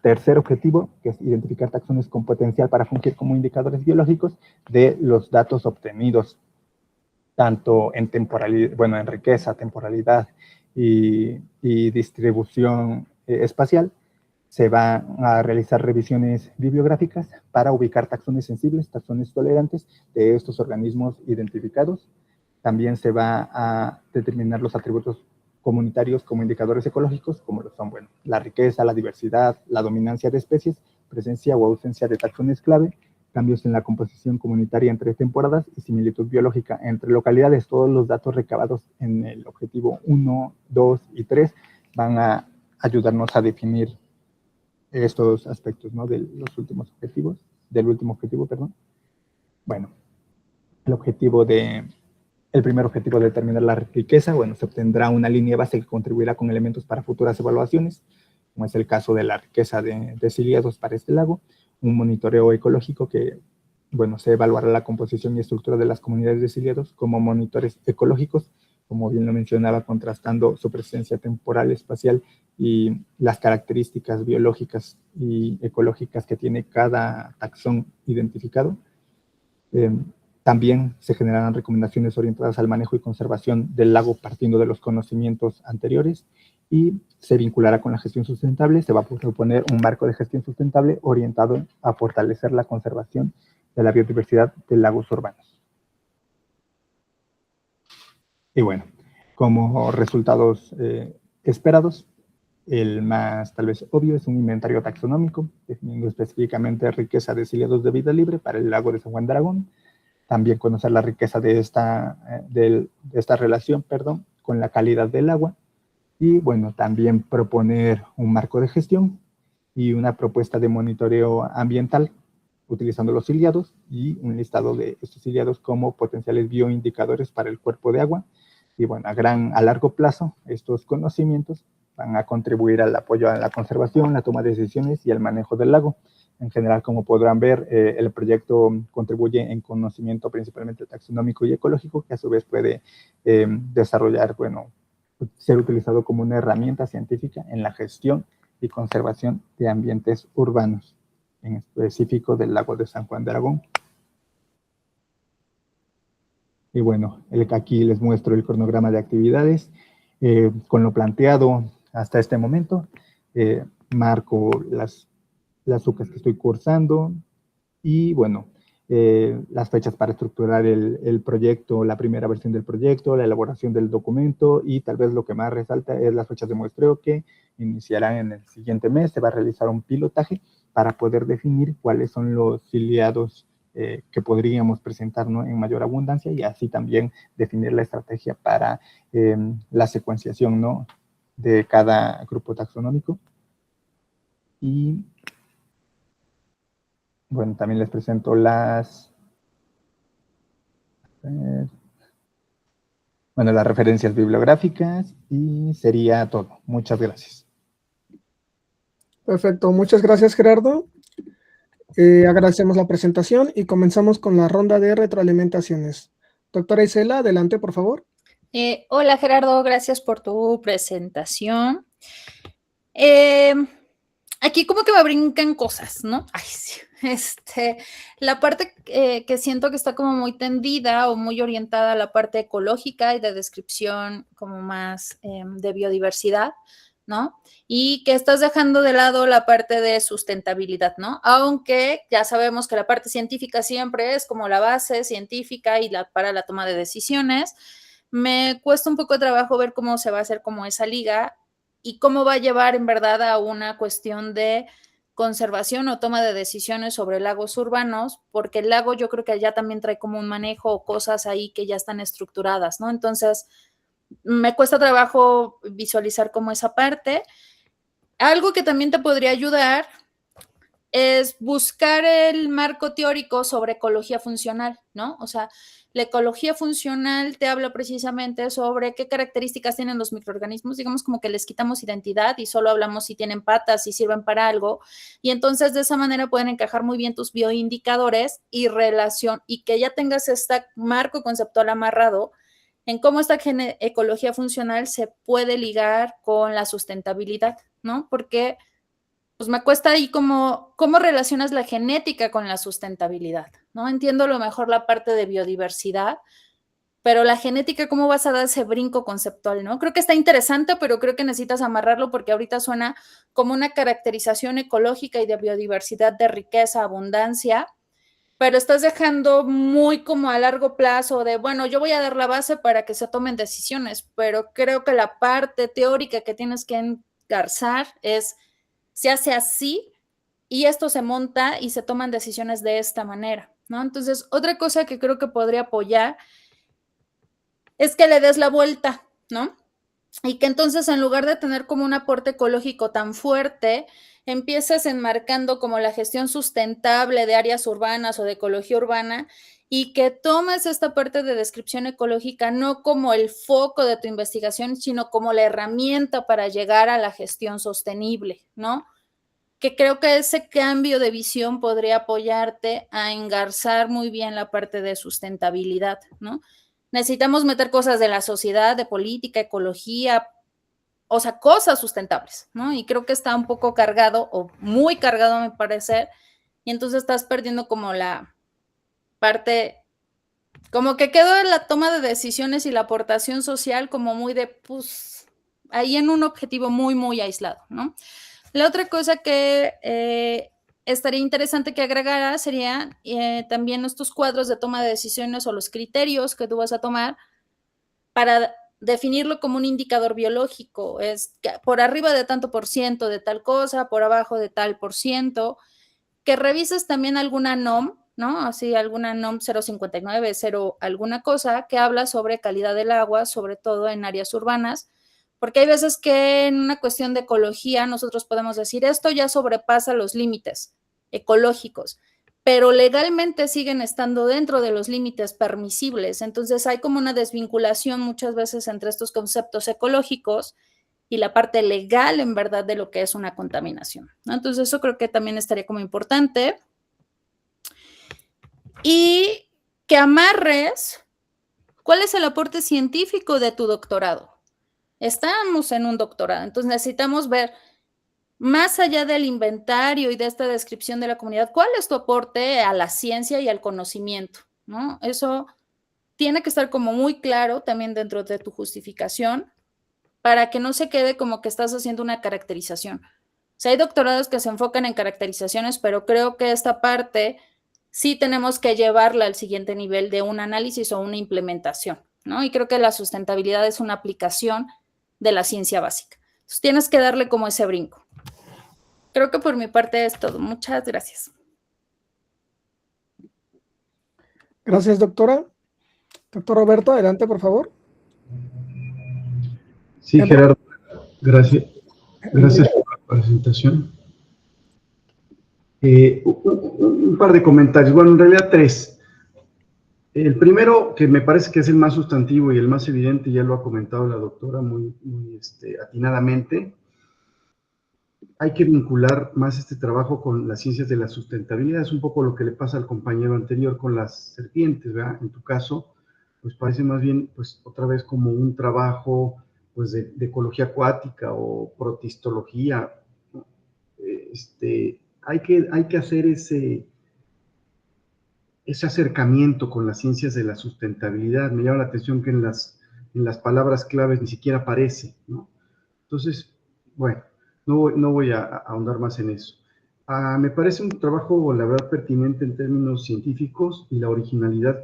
tercer objetivo, que es identificar taxones con potencial para fungir como indicadores biológicos de los datos obtenidos, tanto en temporalidad, en riqueza, temporalidad y distribución espacial, se van a realizar revisiones bibliográficas para ubicar taxones sensibles, taxones tolerantes de estos organismos identificados. También se va a determinar los atributos comunitarios como indicadores ecológicos, como lo son, la riqueza, la diversidad, la dominancia de especies, presencia o ausencia de taxones clave, cambios en la composición comunitaria entre temporadas y similitud biológica entre localidades. Todos los datos recabados en el objetivo 1, 2 y 3 van a ayudarnos a definir estos aspectos, ¿no? De los últimos objetivos, del último objetivo, perdón. El primer objetivo de determinar la riqueza, se obtendrá una línea base que contribuirá con elementos para futuras evaluaciones, como es el caso de la riqueza de ciliados para este lago, un monitoreo ecológico que, se evaluará la composición y estructura de las comunidades de ciliados como monitores ecológicos como bien lo mencionaba, contrastando su presencia temporal, espacial y las características biológicas y ecológicas que tiene cada taxón identificado. También se generarán recomendaciones orientadas al manejo y conservación del lago partiendo de los conocimientos anteriores y se vinculará con la gestión sustentable. Se va a proponer un marco de gestión sustentable orientado a fortalecer la conservación de la biodiversidad de lagos urbanos. Y bueno, como resultados esperados, el más tal vez obvio es un inventario taxonómico, definiendo específicamente riqueza de ciliados de vida libre para el lago de San Juan de Aragón. También conocer la riqueza de esta relación, con la calidad del agua. Y bueno, también proponer un marco de gestión y una propuesta de monitoreo ambiental utilizando los ciliados y un listado de estos ciliados como potenciales bioindicadores para el cuerpo de agua. Y bueno, a largo plazo, estos conocimientos van a contribuir al apoyo a la conservación, la toma de decisiones y el manejo del lago. En general, como podrán ver, el proyecto contribuye en conocimiento principalmente taxonómico y ecológico, que a su vez puede desarrollar, ser utilizado como una herramienta científica en la gestión y conservación de ambientes urbanos, en específico del lago de San Juan de Aragón. Y bueno, aquí les muestro el cronograma de actividades con lo planteado hasta este momento. Marco las UCAs que estoy cursando y bueno, las fechas para estructurar el proyecto, la primera versión del proyecto, la elaboración del documento y tal vez lo que más resalta es las fechas de muestreo que iniciarán en el siguiente mes. Se va a realizar un pilotaje para poder definir cuáles son los ciliados que podríamos presentar, ¿no?, en mayor abundancia y así también definir la estrategia para la secuenciación, ¿no?, de cada grupo taxonómico. Y bueno, también les presento las referencias bibliográficas y sería todo. Muchas gracias. Perfecto, muchas gracias, Gerardo. Agradecemos la presentación y comenzamos con la ronda de retroalimentaciones. Doctora Isela, adelante, por favor. Hola, Gerardo, gracias por tu presentación. Aquí como que me brincan cosas, ¿no? Ay, sí. La parte que siento que está como muy tendida o muy orientada a la parte ecológica y de descripción como más de biodiversidad, ¿no? Y que estás dejando de lado la parte de sustentabilidad, ¿no? Aunque ya sabemos que la parte científica siempre es como la base científica y para la toma de decisiones, me cuesta un poco de trabajo ver cómo se va a hacer como esa liga y cómo va a llevar en verdad a una cuestión de conservación o toma de decisiones sobre lagos urbanos, porque el lago yo creo que ya también trae como un manejo o cosas ahí que ya están estructuradas, ¿no? Entonces, me cuesta trabajo visualizar como esa parte. Algo que también te podría ayudar es buscar el marco teórico sobre ecología funcional, ¿no? O sea, la ecología funcional te habla precisamente sobre qué características tienen los microorganismos, digamos como que les quitamos identidad y solo hablamos si tienen patas, si sirven para algo, y entonces de esa manera pueden encajar muy bien tus bioindicadores y relación, y que ya tengas este marco conceptual amarrado en cómo esta ecología funcional se puede ligar con la sustentabilidad, ¿no? Porque pues me cuesta ahí cómo relacionas la genética con la sustentabilidad, ¿no? Entiendo a lo mejor la parte de biodiversidad, pero la genética, ¿cómo vas a dar ese brinco conceptual, no? Creo que está interesante, pero creo que necesitas amarrarlo porque ahorita suena como una caracterización ecológica y de biodiversidad, de riqueza, abundancia, pero estás dejando muy como a largo plazo de, bueno, yo voy a dar la base para que se tomen decisiones, pero creo que la parte teórica que tienes que engarzar se hace así y esto se monta y se toman decisiones de esta manera, ¿no? Entonces, otra cosa que creo que podría apoyar es que le des la vuelta, ¿no? Y que entonces en lugar de tener como un aporte ecológico tan fuerte, empieces enmarcando como la gestión sustentable de áreas urbanas o de ecología urbana y que tomes esta parte de descripción ecológica no como el foco de tu investigación, sino como la herramienta para llegar a la gestión sostenible, ¿no? Que creo que ese cambio de visión podría apoyarte a engarzar muy bien la parte de sustentabilidad, ¿no? necesitamos meter cosas de la sociedad, de política, ecología, o sea, cosas sustentables, ¿no? Y creo que está un poco cargado, o muy cargado a mi parecer, y entonces estás perdiendo como la parte, como que quedó en la toma de decisiones y la aportación social como muy de, pues, ahí en un objetivo muy, muy aislado, ¿no? La otra cosa que estaría interesante que agregara sería también estos cuadros de toma de decisiones o los criterios que tú vas a tomar para definirlo como un indicador biológico. Es que por arriba de tanto por ciento de tal cosa, por abajo de tal por ciento, que revises también alguna NOM, ¿no? Así alguna NOM 059, 0 alguna cosa que habla sobre calidad del agua, sobre todo en áreas urbanas, porque hay veces que en una cuestión de ecología nosotros podemos decir esto ya sobrepasa los límites ecológicos, pero legalmente siguen estando dentro de los límites permisibles. Entonces hay como una desvinculación muchas veces entre estos conceptos ecológicos y la parte legal en verdad de lo que es una contaminación, ¿no? Entonces eso creo que también estaría como importante. Y que amarres cuál es el aporte científico de tu doctorado. Estamos en un doctorado, entonces necesitamos ver más allá del inventario y de esta descripción de la comunidad, ¿cuál es tu aporte a la ciencia y al conocimiento? ¿No? Eso tiene que estar como muy claro también dentro de tu justificación para que no se quede como que estás haciendo una caracterización. O sea, hay doctorados que se enfocan en caracterizaciones, pero creo que esta parte sí tenemos que llevarla al siguiente nivel de un análisis o una implementación, ¿no? Y creo que la sustentabilidad es una aplicación de la ciencia básica. Entonces tienes que darle como ese brinco. Creo que por mi parte es todo. Muchas gracias. Gracias, doctora. Doctor Roberto, adelante, por favor. Sí, Gerardo, gracias. Gracias por la presentación. Un par de comentarios, bueno, en realidad 3. El primero, que me parece que es el más sustantivo y el más evidente, ya lo ha comentado la doctora muy atinadamente, hay que vincular más este trabajo con las ciencias de la sustentabilidad. Es un poco lo que le pasa al compañero anterior con las serpientes, ¿verdad? En tu caso, pues parece más bien, pues otra vez como un trabajo, pues de ecología acuática o protistología. Hay que hacer ese acercamiento con las ciencias de la sustentabilidad. Me llama la atención que en las palabras claves ni siquiera aparece, ¿no? Entonces, bueno, no voy a ahondar más en eso. Me parece un trabajo, la verdad, pertinente en términos científicos, y la originalidad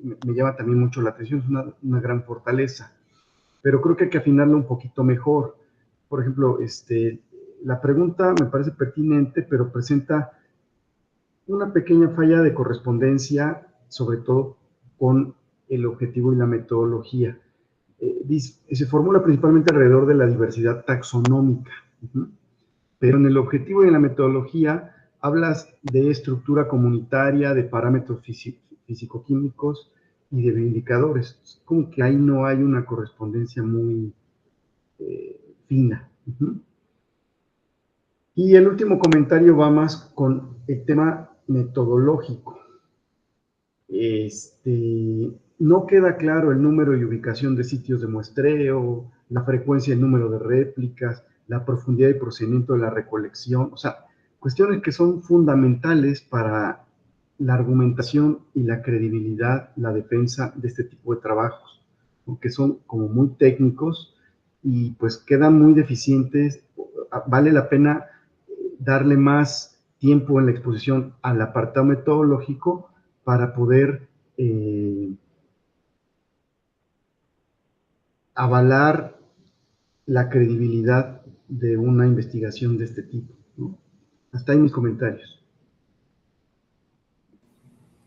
me llama también mucho la atención, es una gran fortaleza, pero creo que hay que afinarlo un poquito mejor. Por ejemplo, la pregunta me parece pertinente, pero presenta una pequeña falla de correspondencia, sobre todo con el objetivo y la metodología. Se formula principalmente alrededor de la diversidad taxonómica, pero en el objetivo y en la metodología hablas de estructura comunitaria, de parámetros físico-químicos y de indicadores. Como que ahí no hay una correspondencia muy fina. Y el último comentario va más con el tema metodológico. No queda claro el número y ubicación de sitios de muestreo, la frecuencia y el número de réplicas, la profundidad y procedimiento de la recolección, o sea, cuestiones que son fundamentales para la argumentación y la credibilidad, la defensa de este tipo de trabajos, porque son como muy técnicos y pues quedan muy deficientes. Vale la pena darle más tiempo en la exposición al apartado metodológico para poder avalar la credibilidad de una investigación de este tipo, ¿no? Hasta ahí mis comentarios.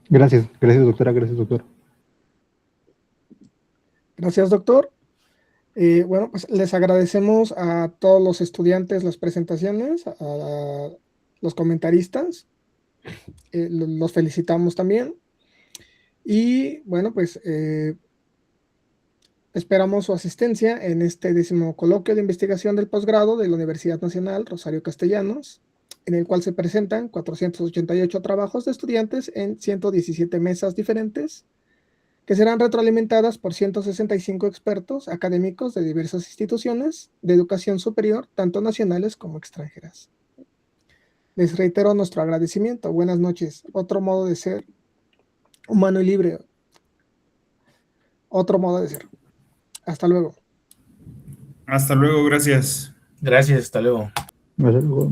Gracias, doctora, gracias, doctor. Gracias, doctor. Bueno, pues les agradecemos a todos los estudiantes las presentaciones, a los comentaristas, los felicitamos también. Y bueno, pues esperamos su asistencia en este 10º coloquio de investigación del posgrado de la Universidad Nacional Rosario Castellanos, en el cual se presentan 488 trabajos de estudiantes en 117 mesas diferentes, que serán retroalimentadas por 165 expertos académicos de diversas instituciones de educación superior, tanto nacionales como extranjeras. Les reitero nuestro agradecimiento. Buenas noches. Otro modo de ser humano y libre. Otro modo de ser. Hasta luego. Hasta luego, gracias. Gracias, hasta luego. Hasta luego.